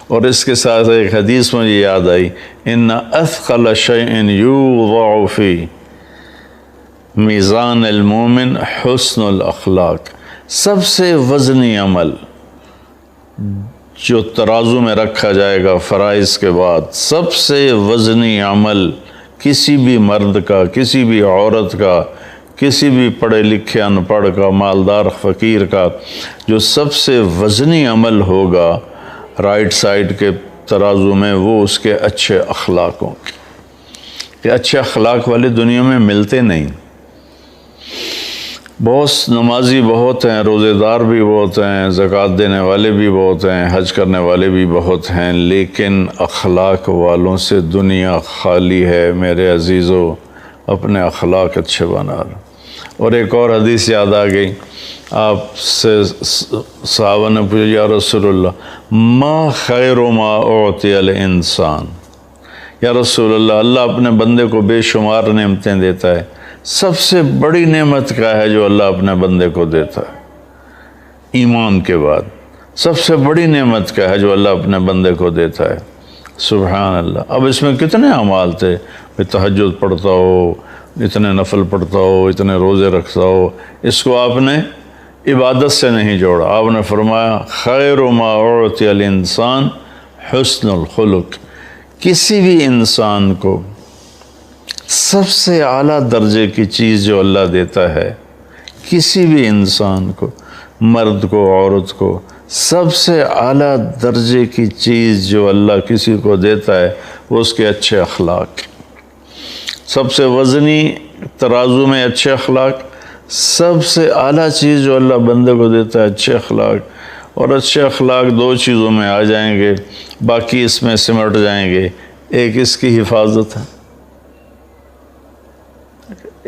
اور اس کے ساتھ ایک حدیث مجھے یاد آئی، ان اثقل شیء یوضع فی میزان المومن حسن الاخلاق، سب سے وزنی عمل جو ترازو میں رکھا جائے گا فرائض کے بعد، سب سے وزنی عمل کسی بھی مرد کا، کسی بھی عورت کا، کسی بھی پڑھے لکھے ان پڑھ کا، مالدار فقیر کا، جو سب سے وزنی عمل ہوگا رائٹ سائڈ کے ترازو میں، وہ اس کے اچھے اخلاقوں کی، کہ اچھے اخلاق والے دنیا میں ملتے نہیں۔ بہت نمازی بہت ہیں، روزے دار بھی بہت ہیں، زکوٰۃ دینے والے بھی بہت ہیں، حج کرنے والے بھی بہت ہیں، لیکن اخلاق والوں سے دنیا خالی ہے۔ میرے عزیزو، اپنے اخلاق اچھے بنا لو۔ اور ایک اور حدیث یاد آ گئی، آپ سے صحابہ نے پوچھا یا رسول اللہ ما خیر ما اعطی الانسان، یا رسول اللہ، اللہ اپنے بندے کو بے شمار نعمتیں دیتا ہے، سب سے بڑی نعمت کیا ہے جو اللہ اپنے بندے کو دیتا ہے؟ ایمان کے بعد سب سے بڑی نعمت کیا ہے جو اللہ اپنے بندے کو دیتا ہے؟ سبحان اللہ۔ اب اس میں کتنے اعمال تھے، تہجد پڑھتا ہو، اتنے نفل پڑھتا ہو، اتنے روزے رکھتا ہو، اس کو آپ نے عبادت سے نہیں جوڑا۔ آپ نے فرمایا خیر ما اعطی الانسان حسن الخلق، کسی بھی انسان کو سب سے اعلیٰ درجے کی چیز جو اللہ دیتا ہے، کسی بھی انسان کو، مرد کو، عورت کو، سب سے اعلیٰ درجے کی چیز جو اللہ کسی کو دیتا ہے وہ اس کے اچھے اخلاق۔ سب سے وزنی ترازو میں اچھے اخلاق، سب سے اعلیٰ چیز جو اللہ بندے کو دیتا ہے اچھے اخلاق۔ اور اچھے اخلاق دو چیزوں میں آ جائیں گے، باقی اس میں سمٹ جائیں گے۔ ایک اس کی حفاظت ہے،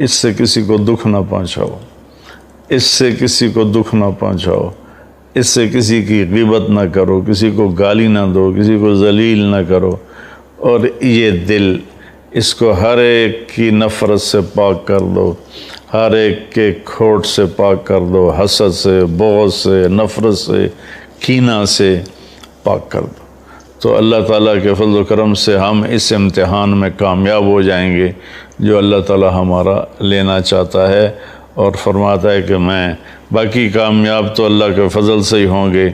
اس سے کسی کو دکھ نہ پہنچاؤ، اس سے کسی کو دکھ نہ پہنچاؤ، اس سے کسی کی غیبت نہ کرو، کسی کو گالی نہ دو، کسی کو ذلیل نہ کرو۔ اور یہ دل، اس کو ہر ایک کی نفرت سے پاک کر دو، ہر ایک کے کھوٹ سے پاک کر دو، حسد سے، بغض سے، نفرت سے، کینہ سے پاک کر دو۔ تو اللہ تعالیٰ کے فضل و کرم سے ہم اس امتحان میں کامیاب ہو جائیں گے جو اللہ تعالیٰ ہمارا لینا چاہتا ہے، اور فرماتا ہے کہ میں باقی کامیاب تو اللہ کے فضل سے ہی ہوں گے۔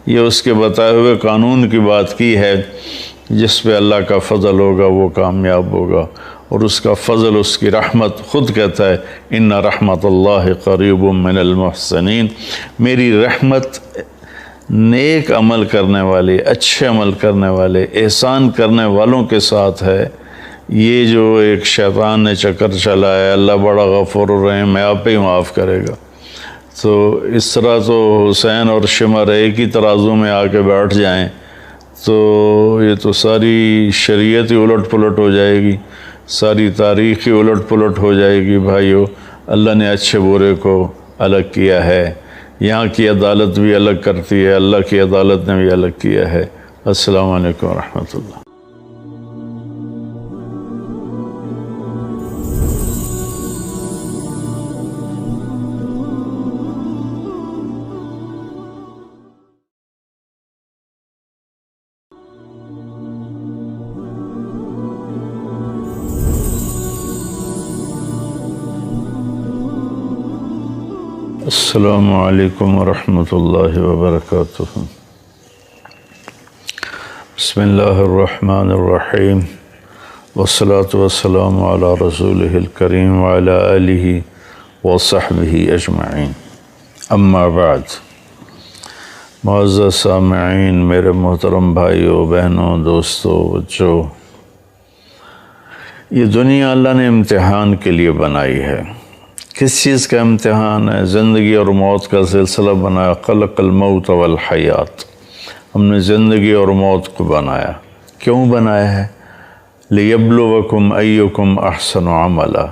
یہ اس کے بتائے ہوئے قانون کی بات کی ہے، جس پہ اللہ کا فضل ہوگا وہ کامیاب ہوگا، اور اس کا فضل، اس کی رحمت، خود کہتا ہے ان رحمت اللہ قریب من المحسنین، میری رحمت نیک عمل کرنے والے، اچھے عمل کرنے والے، احسان کرنے والوں کے ساتھ ہے۔ یہ جو ایک شیطان نے چکر چلایا، اللہ بڑا غفور الرحیم ہے، آپ ہی معاف کرے گا، تو اس طرح تو حسین اور شمر ایک ہی ترازو میں آ کے بیٹھ جائیں تو یہ تو ساری شریعت ہی الٹ پلٹ ہو جائے گی، ساری تاریخ ہی الٹ پلٹ ہو جائے گی۔ بھائیو، اللہ نے اچھے برے کو الگ کیا ہے، یہاں کی عدالت بھی الگ کرتی ہے، اللہ کی عدالت نے بھی الگ کیا ہے۔ السلام علیکم ورحمۃ اللہ۔ السلام علیکم ورحمۃ اللہ وبرکاتہ۔ بسم اللہ الرحمن الرحیم، والصلاة والسلام علی رسولہ الکریم وعلی آلہ وصحبہ اجمعین، اما بعد۔ معزز سامعین، میرے محترم بھائیوں، بہنوں، دوستوں، بچوں، یہ دنیا اللہ نے امتحان کے لیے بنائی ہے۔ کس چیز کا امتحان ہے؟ زندگی اور موت کا سلسلہ بنایا۔ خلق الموت والحیات، ہم نے زندگی اور موت کو بنایا۔ کیوں بنایا ہے؟ لیبلوکم ایکم احسن عملا،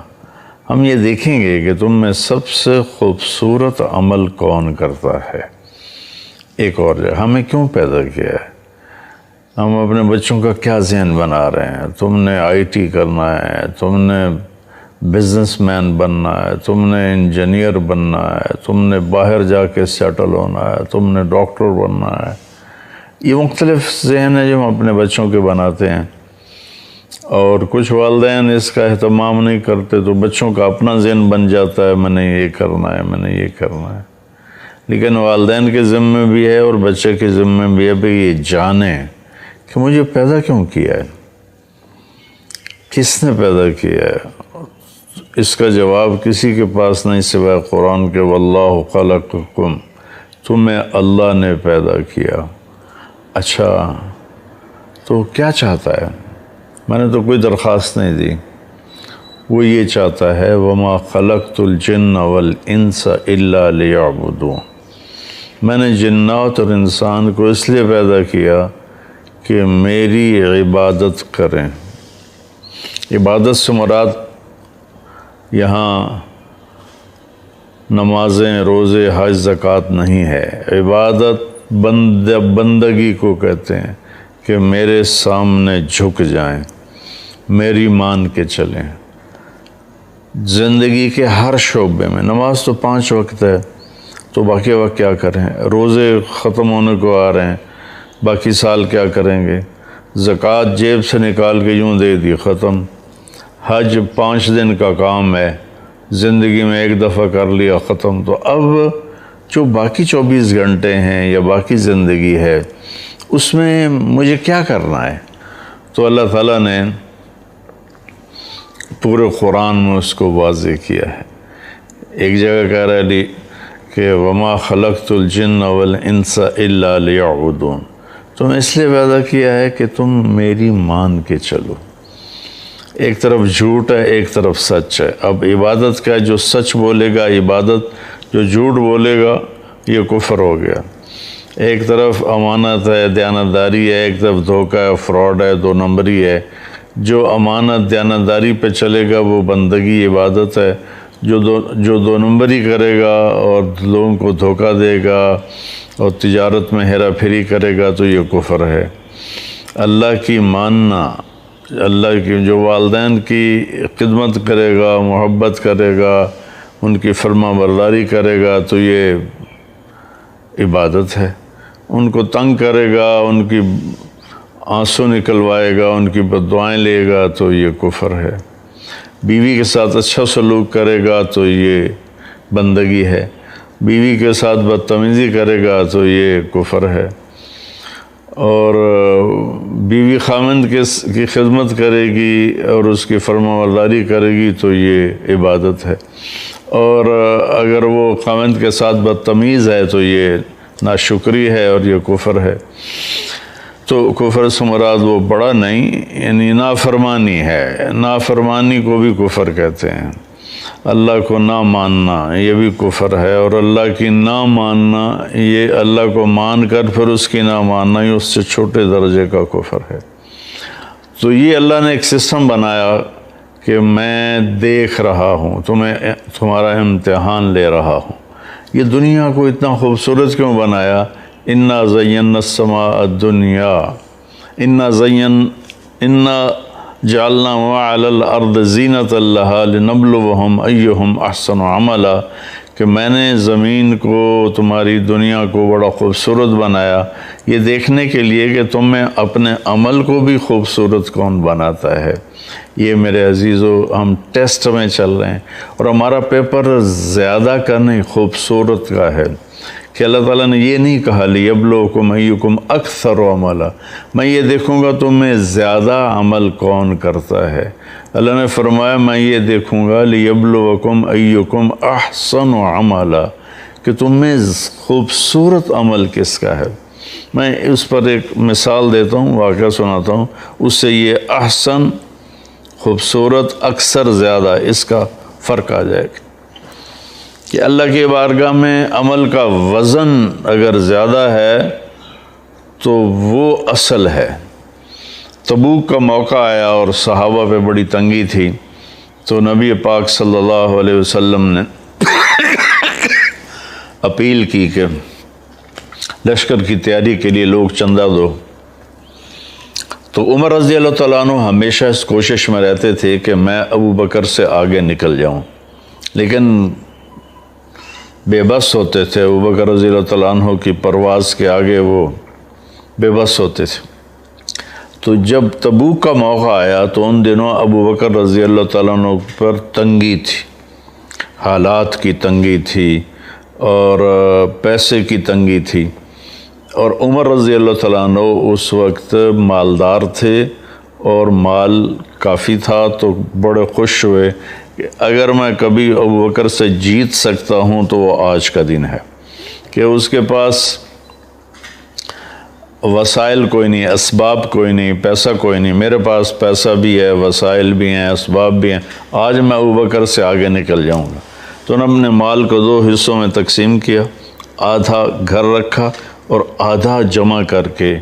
ہم یہ دیکھیں گے کہ تم میں سب سے خوبصورت عمل کون کرتا ہے۔ ایک اور جگہ ہمیں کیوں پیدا کیا ہے، ہم اپنے بچوں کا کیا ذہن بنا رہے ہیں، تم نے آئی ٹی کرنا ہے، تم نے بزنس مین بننا ہے، تم نے انجینئر بننا ہے، تم نے باہر جا کے سیٹل ہونا ہے، تم نے ڈاکٹر بننا ہے۔ یہ مختلف ذہن ہے جو ہم اپنے بچوں کے بناتے ہیں، اور کچھ والدین اس کا اہتمام نہیں کرتے تو بچوں کا اپنا ذہن بن جاتا ہے، میں نے یہ کرنا ہے، میں نے یہ کرنا ہے۔ لیکن والدین کے ذمے بھی ہے اور بچے کے ذمے بھی ہے بھئی یہ جانیں کہ مجھے پیدا کیوں کیا ہے، کس نے پیدا کیا ہے۔ اس کا جواب کسی کے پاس نہیں سوائے قرآن کے، واللہ خلقکم، تمہیں اللہ نے پیدا کیا۔ اچھا تو کیا چاہتا ہے؟ میں نے تو کوئی درخواست نہیں دی، وہ یہ چاہتا ہے وما خلقت الجن والانس الا لیعبدون، میں نے جنات اور انسان کو اس لیے پیدا کیا کہ میری عبادت کریں۔ عبادت سے مراد یہاں نمازیں، روزے، حج، زکوٰۃ نہیں ہے۔ عبادت بندگی کو کہتے ہیں کہ میرے سامنے جھک جائیں، میری مان کے چلیں۔ زندگی کے ہر شعبے میں، نماز تو 5 وقت ہے تو باقی وقت کیا کریں، روزے ختم ہونے کو آ رہے ہیں، باقی سال کیا کریں گے، زکوٰۃ جیب سے نکال کے یوں دے دی، ختم۔ حج 5 دن کا کام ہے، زندگی میں ایک دفعہ کر لیا، ختم۔ تو اب جو باقی 24 گھنٹے ہیں یا باقی زندگی ہے اس میں مجھے کیا کرنا ہے؟ تو اللہ تعالیٰ نے پورے قرآن میں اس کو واضح کیا ہے۔ ایک جگہ کہہ رہا ہے کہ وما خلقت الجن والانس الا لیعبدون، تم اس لیے پیدا کیا ہے کہ تم میری مان کے چلو۔ ایک طرف جھوٹ ہے، ایک طرف سچ ہے۔ اب عبادت کا جو سچ بولے گا عبادت، جو جھوٹ بولے گا یہ کفر ہو گیا۔ ایک طرف امانت ہے، دیانتداری ہے، ایک طرف دھوکہ ہے، فراڈ ہے، 2 نمبری ہے۔ جو امانت دیانتداری پہ چلے گا وہ بندگی عبادت ہے، جو 2 نمبری کرے گا اور لوگوں کو دھوکہ دے گا اور تجارت میں ہیرا پھیری کرے گا تو یہ کفر ہے۔ اللہ کی ماننا، اللہ کی جو والدین کی خدمت کرے گا، محبت کرے گا، ان کی فرما برداری کرے گا تو یہ عبادت ہے۔ ان کو تنگ کرے گا، ان کی آنسو نکلوائے گا، ان کی بددعائیں لے گا تو یہ کفر ہے۔ بیوی کے ساتھ اچھا سلوک کرے گا تو یہ بندگی ہے، بیوی کے ساتھ بدتمیزی کرے گا تو یہ کفر ہے۔ اور بیوی خامند کی خدمت کرے گی اور اس کی فرما برداری کرے گی تو یہ عبادت ہے، اور اگر وہ خامند کے ساتھ بدتمیز ہے تو یہ ناشکری ہے اور یہ کفر ہے۔ تو کفر سے مراد وہ بڑا نہیں، یعنی نافرمانی ہے، نافرمانی کو بھی کفر کہتے ہیں۔ اللہ کو نہ ماننا یہ بھی کفر ہے، اور اللہ کی نہ ماننا، یہ اللہ کو مان کر پھر اس کی نہ ماننا، یہ اس سے چھوٹے درجے کا کفر ہے۔ تو یہ اللہ نے ایک سسٹم بنایا کہ میں دیکھ رہا ہوں، تمہارا امتحان لے رہا ہوں۔ یہ دنیا کو اتنا خوبصورت کیوں بنایا؟ اِنَّا زَيَّنَّا السَّمَاءَ الدُّنْيَا اِنَّا جَعَلْنَا وَعَلَى الْأَرْضِ زِينَةً لَهَا لِنَبْلُوَهُمْ أَيُّهُمْ أَحْسَنُ عَمَلًا، کہ میں نے زمین کو، تمہاری دنیا کو بڑا خوبصورت بنایا یہ دیکھنے کے لیے کہ تم میں اپنے عمل کو بھی خوبصورت کون بناتا ہے۔ یہ میرے عزیزو ہم ٹیسٹ میں چل رہے ہیں، اور ہمارا پیپر زیادہ کا نہیں خوبصورت کا ہے، کہ اللہ تعالیٰ نے یہ نہیں کہا لِيَبْلُوَكُمْ أَيُّكُمْ أَكْثَرُ عَمَلًا، میں یہ دیکھوں گا تم میں زیادہ عمل کون کرتا ہے۔ اللہ نے فرمایا میں یہ دیکھوں گا لِيَبْلُوَكُمْ أَيُّكُمْ أَحْسَنُ عَمَلًا، کہ تم میں خوبصورت عمل کس کا ہے۔ میں اس پر ایک مثال دیتا ہوں، واقعہ سناتا ہوں، اس سے یہ احسن، خوبصورت، اکثر، زیادہ، اس کا فرق آ جائے گا کہ اللہ کی بارگاہ میں عمل کا وزن اگر زیادہ ہے تو وہ اصل ہے۔ تبوک کا موقع آیا اور صحابہ پہ بڑی تنگی تھی، تو نبی پاک صلی اللہ علیہ وسلم نے اپیل کی کہ لشکر کی تیاری کے لیے لوگ چندہ دو۔ تو عمر رضی اللہ تعالیٰ عنہ ہمیشہ اس کوشش میں رہتے تھے کہ میں ابو بکر سے آگے نکل جاؤں، لیکن بے بس ہوتے تھے۔ ابو بکر رضی اللہ تعالیٰ عنہ کی پرواز کے آگے وہ بے بس ہوتے تھے۔ تو جب تبوک کا موقع آیا تو ان دنوں ابو بکر رضی اللہ تعالیٰ عنہ پر تنگی تھی، حالات کی تنگی تھی اور پیسے کی تنگی تھی، اور عمر رضی اللہ تعالیٰ عنہ اس وقت مالدار تھے اور مال کافی تھا، تو بڑے خوش ہوئے کہ اگر میں کبھی ابو بکر سے جیت سکتا ہوں تو وہ آج کا دن ہے، کہ اس کے پاس وسائل کوئی نہیں، اسباب کوئی نہیں، پیسہ کوئی نہیں، میرے پاس پیسہ بھی ہے، وسائل بھی ہیں، اسباب بھی ہیں، آج میں ابو بکر سے آگے نکل جاؤں گا۔ تو انہوں نے مال کو 2 حصوں میں تقسیم کیا، آدھا گھر رکھا اور آدھا جمع کر کے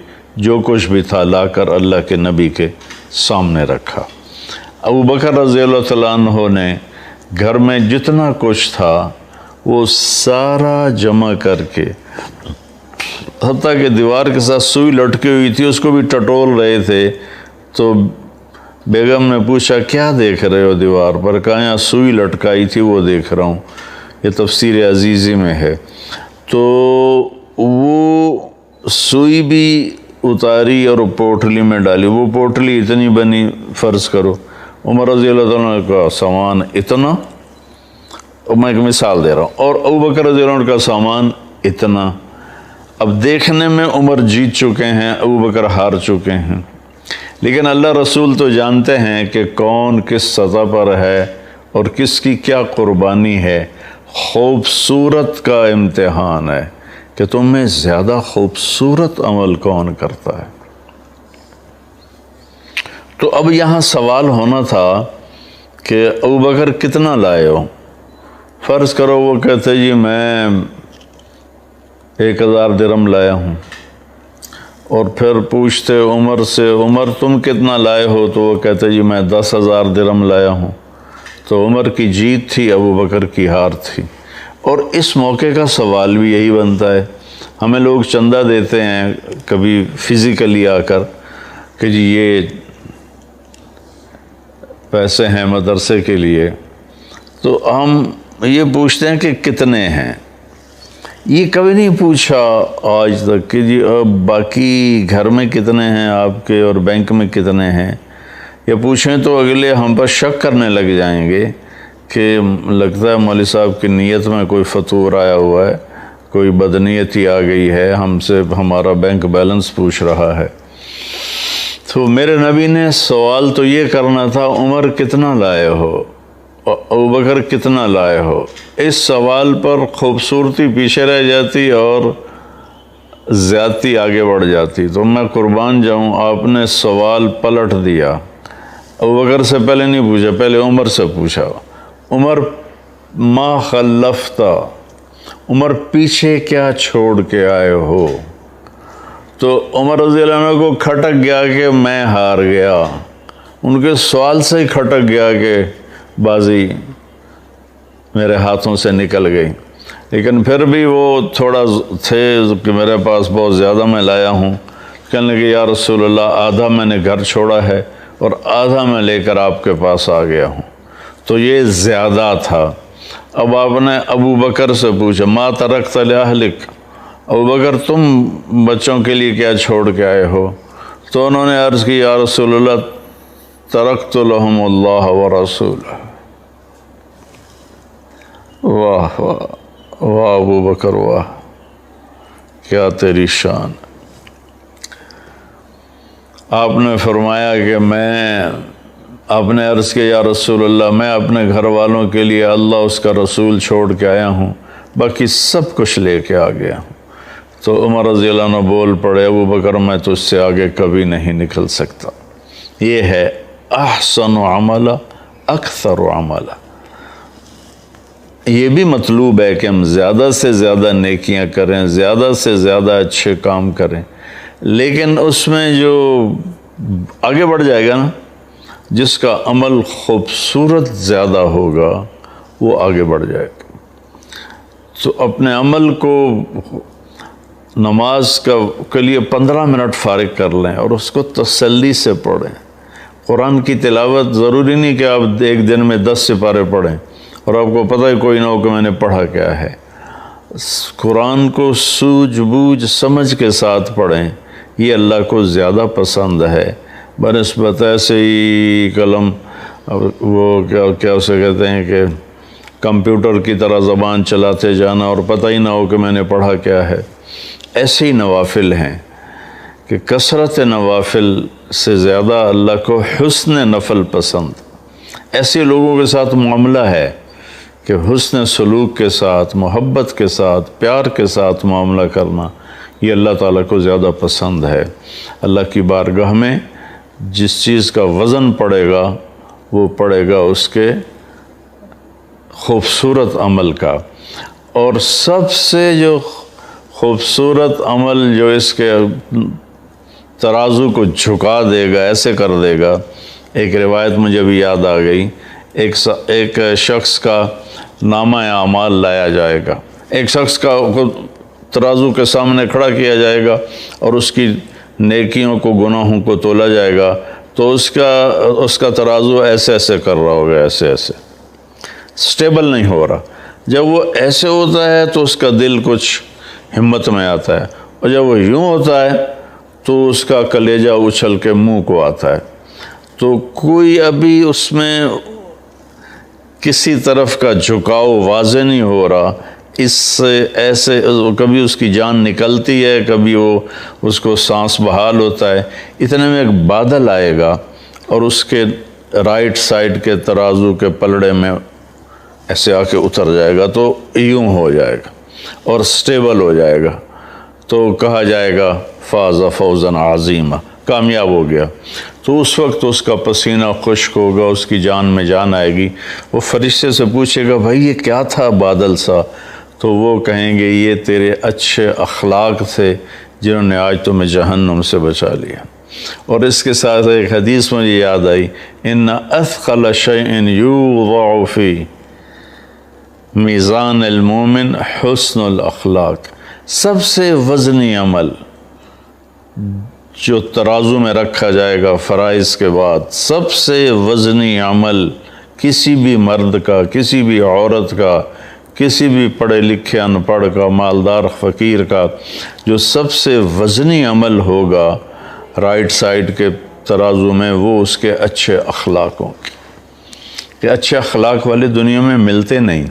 جو کچھ بھی تھا لا کر اللہ کے نبی کے سامنے رکھا۔ ابو بکر رضی اللہ تعالیٰ عنہ نے گھر میں جتنا کچھ تھا وہ سارا جمع کر کے، حتیٰ کہ دیوار کے ساتھ سوئی لٹکی ہوئی تھی اس کو بھی ٹٹول رہے تھے، تو بیگم نے پوچھا کیا دیکھ رہے ہو دیوار پر؟ کہا یہاں سوئی لٹکائی تھی وہ دیکھ رہا ہوں، یہ تفسیر عزیزی میں ہے۔ تو وہ سوئی بھی اتاری اور پوٹلی میں ڈالی، وہ پوٹلی اتنی بنی، فرض کرو عمر رضی اللہ تعالیٰ کا سامان اتنا، میں ایک مثال دے رہا ہوں، اور ابو بکر رضی اللہ عنہ کا سامان اتنا۔ اب دیکھنے میں عمر جیت چکے ہیں، ابو بکر ہار چکے ہیں، لیکن اللہ رسول تو جانتے ہیں کہ کون کس سطح پر ہے اور کس کی کیا قربانی ہے۔ خوبصورت کا امتحان ہے کہ تم میں زیادہ خوبصورت عمل کون کرتا ہے۔ تو اب یہاں سوال ہونا تھا کہ ابو بکر کتنا لائے ہو؟ فرض کرو وہ کہتے جی میں 1000 درہم لایا ہوں، اور پھر پوچھتے عمر سے عمر تم کتنا لائے ہو؟ تو وہ کہتے جی میں 10,000 درہم لایا ہوں۔ تو عمر کی جیت تھی، ابو بکر کی ہار تھی۔ اور اس موقع کا سوال بھی یہی بنتا ہے، ہمیں لوگ چندہ دیتے ہیں کبھی فزیکلی آ کر کہ جی یہ پیسے ہیں مدرسے کے لیے، تو ہم یہ پوچھتے ہیں کہ کتنے ہیں۔ یہ کبھی نہیں پوچھا آج تک کہ جی باقی گھر میں کتنے ہیں آپ کے اور بینک میں کتنے ہیں۔ یہ پوچھیں تو اگلے ہم پر شک کرنے لگ جائیں گے کہ لگتا ہے مولوی صاحب کی نیت میں کوئی فتور آیا ہوا ہے، کوئی بدنیتی آ گئی ہے، ہم سے ہمارا بینک بیلنس پوچھ رہا ہے۔ تو میرے نبی نے سوال تو یہ کرنا تھا عمر کتنا لائے ہو، ابو بکر کتنا لائے ہو۔ اس سوال پر خوبصورتی پیچھے رہ جاتی اور زیادتی آگے بڑھ جاتی۔ تو میں قربان جاؤں، آپ نے سوال پلٹ دیا، ابو بکر سے پہلے نہیں پوچھا، پہلے عمر سے پوچھا۔ عمر ما خلفتا، عمر پیچھے کیا چھوڑ کے آئے ہو؟ تو عمر رضی اللہ عنہ کو کھٹک گیا کہ میں ہار گیا، ان کے سوال سے ہی کھٹک گیا کہ بازی میرے ہاتھوں سے نکل گئی۔ لیکن پھر بھی وہ تھوڑا تھے کہ میرے پاس بہت زیادہ میں لایا ہوں، کہنے لگے یا رسول اللہ آدھا میں نے گھر چھوڑا ہے اور آدھا میں لے کر آپ کے پاس آ گیا ہوں۔ تو یہ زیادہ تھا۔ اب آپ نے ابو بکر سے پوچھا ما ترکت لأہلک، ابو بکر تم بچوں کے لیے کیا چھوڑ کے آئے ہو؟ تو انہوں نے عرض کی یا رسول اللہ ترکت لہم اللہ ورسولہ۔ واہ واہ واہ ابو بکر واہ، کیا تیری شان۔ آپ نے فرمایا کہ آپ نے عرض کیا یا رسول اللہ میں اپنے گھر والوں کے لیے اللہ اس کا رسول چھوڑ کے آیا ہوں، باقی سب کچھ لے کے آ گیا ہوں۔ تو عمر رضی اللہ عنہ بول پڑے ابو بکر میں تو اس سے آگے کبھی نہیں نکل سکتا۔ یہ ہے احسن عملا اکثر عملا۔ یہ بھی مطلوب ہے کہ ہم زیادہ سے زیادہ نیکیاں کریں، زیادہ سے زیادہ اچھے کام کریں، لیکن اس میں جو آگے بڑھ جائے گا نا، جس کا عمل خوبصورت زیادہ ہوگا وہ آگے بڑھ جائے گا۔ تو اپنے عمل کو نماز کے لیے 15 منٹ فارغ کر لیں اور اس کو تسلی سے پڑھیں۔ قرآن کی تلاوت ضروری نہیں کہ آپ ایک دن میں 10 سپارے پڑھیں اور آپ کو پتہ ہی کوئی نہ ہو کہ میں نے پڑھا کیا ہے۔ قرآن کو سوجھ بوجھ سمجھ کے ساتھ پڑھیں، یہ اللہ کو زیادہ پسند ہے بنسبت ایسے ہی قلم وہ کیا اسے کہتے ہیں کہ کمپیوٹر کی طرح زبان چلاتے جانا اور پتہ ہی نہ ہو کہ میں نے پڑھا کیا ہے۔ ایسے ہی نوافل ہیں کہ کثرت نوافل سے زیادہ اللہ کو حسن نفل پسند۔ ایسے لوگوں کے ساتھ معاملہ ہے کہ حسن سلوک کے ساتھ، محبت کے ساتھ، پیار کے ساتھ معاملہ کرنا یہ اللہ تعالیٰ کو زیادہ پسند ہے۔ اللہ کی بارگاہ میں جس چیز کا وزن پڑے گا وہ پڑے گا اس کے خوبصورت عمل کا۔ اور سب سے جو خوبصورت عمل جو اس کے ترازو کو جھکا دے گا، ایسے کر دے گا، ایک روایت مجھے بھی یاد آ گئی، ایک شخص کا نامہ اعمال لایا جائے گا، ایک شخص کا ترازو کے سامنے کھڑا کیا جائے گا اور اس کی نیکیوں کو گناہوں کو تولا جائے گا، تو اس کا ترازو ایسے ایسے کر رہا ہوگا، ایسے ایسے سٹیبل نہیں ہو رہا۔ جب وہ ایسے ہوتا ہے تو اس کا دل کچھ ہمت میں آتا ہے، اور جب وہ یوں ہوتا ہے تو اس کا کلیجہ اچھل کے منہ کو آتا ہے۔ تو کوئی ابھی اس میں کسی طرف کا جھکاؤ واضح نہیں ہو رہا، اس سے ایسے کبھی اس کی جان نکلتی ہے، کبھی اس کو سانس بحال ہوتا ہے۔ اتنے میں ایک بادل آئے گا اور اس کے رائٹ سائڈ کے ترازو کے پلڑے میں ایسے آ کے اتر جائے گا، تو یوں ہو جائے گا اور سٹیبل ہو جائے گا، تو کہا جائے گا فاز فوزا عظیما، کامیاب ہو گیا۔ تو اس وقت اس کا پسینہ خشک ہوگا، اس کی جان میں جان آئے گی۔ وہ فرشتے سے پوچھے گا بھائی یہ کیا تھا بادل سا؟ تو وہ کہیں گے یہ تیرے اچھے اخلاق تھے جنہوں نے آج تمہیں جہنم سے بچا لیا۔ اور اس کے ساتھ ایک حدیث مجھے یاد آئی، ان اثقل شیء یوضع فی میزان المومن حسن الاخلاق، سب سے وزنی عمل جو ترازو میں رکھا جائے گا فرائض کے بعد، سب سے وزنی عمل کسی بھی مرد کا، کسی بھی عورت کا، کسی بھی پڑھے لکھے ان پڑھ کا، مالدار فقیر کا، جو سب سے وزنی عمل ہوگا رائٹ سائڈ کے ترازو میں، وہ اس کے اچھے اخلاقوں کی۔ کہ اچھے اخلاق والے دنیا میں ملتے نہیں۔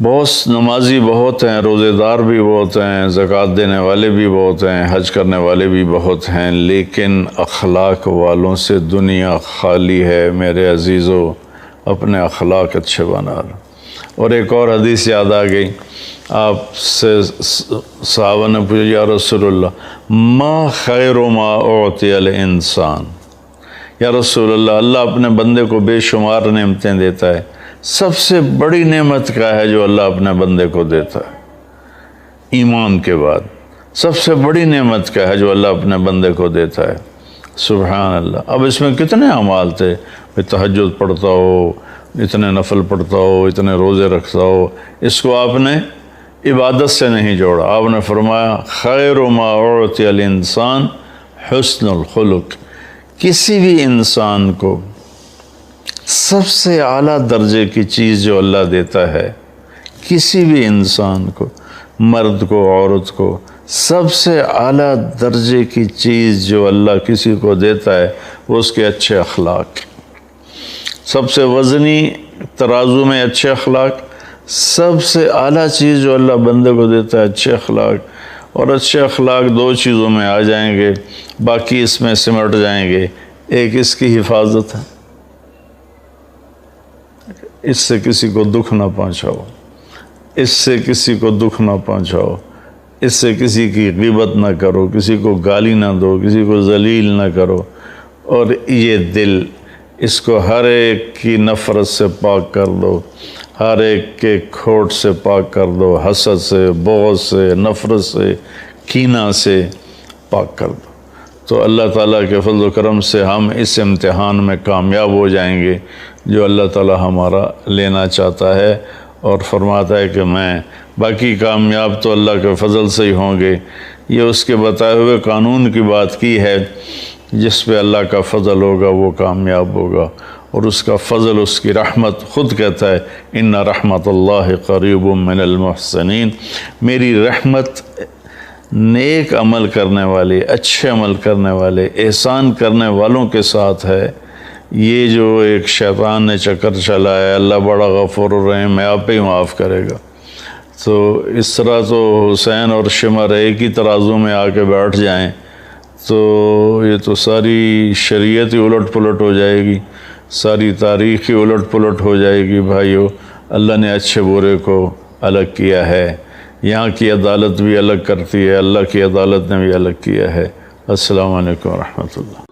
بہت نمازی بہت ہیں، روزے دار بھی بہت ہیں، زکوٰۃ دینے والے بھی بہت ہیں، حج کرنے والے بھی بہت ہیں، لیکن اخلاق والوں سے دنیا خالی ہے۔ میرے عزیزو، اپنے اخلاق اچھے بنا لو۔ اور ایک اور حدیث یاد آ گئی، آپ سے صحابہ نے پوچھا یا رسول اللہ ما خیر ما اعطی الانسان، یا رسول اللہ، اللہ اپنے بندے کو بے شمار نعمتیں دیتا ہے، سب سے بڑی نعمت کیا ہے جو اللہ اپنے بندے کو دیتا ہے؟ ایمان کے بعد سب سے بڑی نعمت کیا ہے جو اللہ اپنے بندے کو دیتا ہے؟ سبحان اللہ۔ اب اس میں کتنے اعمال تھے، تہجد پڑھتا ہو، اتنے نفل پڑھتا ہو، اتنے روزے رکھتا ہو، اس کو آپ نے عبادت سے نہیں جوڑا۔ آپ نے فرمایا خیر ما اعطی الانسان حسن الخلق، کسی بھی انسان کو سب سے اعلیٰ درجے کی چیز جو اللہ دیتا ہے، کسی بھی انسان کو، مرد کو، عورت کو، سب سے اعلیٰ درجے کی چیز جو اللہ کسی کو دیتا ہے وہ اس کے اچھے اخلاق۔ سب سے وزنی ترازو میں اچھے اخلاق، سب سے اعلیٰ چیز جو اللہ بندے کو دیتا ہے اچھے اخلاق۔ اور اچھے اخلاق دو چیزوں میں آ جائیں گے، باقی اس میں سمٹ جائیں گے۔ ایک اس کی حفاظت ہے، اس سے کسی کو دکھ نہ پہنچاؤ، اس سے کسی کو دکھ نہ پہنچاؤ، اس سے کسی کی غیبت نہ کرو، کسی کو گالی نہ دو، کسی کو ذلیل نہ کرو۔ اور یہ دل، اس کو ہر ایک کی نفرت سے پاک کر دو، ہر ایک کے کھوٹ سے پاک کر دو، حسد سے، بغض سے، نفرت سے، کینہ سے پاک کر دو۔ تو اللہ تعالیٰ کے فضل و کرم سے ہم اس امتحان میں کامیاب ہو جائیں گے جو اللہ تعالیٰ ہمارا لینا چاہتا ہے، اور فرماتا ہے کہ میں باقی کامیاب تو اللہ کے فضل سے ہی ہوں گے۔ یہ اس کے بتائے ہوئے قانون کی بات کی ہے، جس پہ اللہ کا فضل ہوگا وہ کامیاب ہوگا، اور اس کا فضل، اس کی رحمت خود کہتا ہے ان رحمت اللہ قریب من المحسنین، میری رحمت نیک عمل کرنے والے، اچھے عمل کرنے والے، احسان کرنے والوں کے ساتھ ہے۔ یہ جو ایک شیطان نے چکر چلایا اللہ بڑا غفور الرحیم میں آپ ہی معاف کرے گا، تو اس طرح تو حسین اور شمر ایک ہی ترازو میں آ کے بیٹھ جائیں تو یہ تو ساری شریعت ہی الٹ پلٹ ہو جائے گی، ساری تاریخ ہی الٹ پلٹ ہو جائے گی۔ بھائیو، اللہ نے اچھے برے کو الگ کیا ہے، یہاں کی عدالت بھی الگ کرتی ہے، اللہ کی عدالت نے بھی الگ کیا ہے۔ السلام علیکم ورحمۃ اللہ۔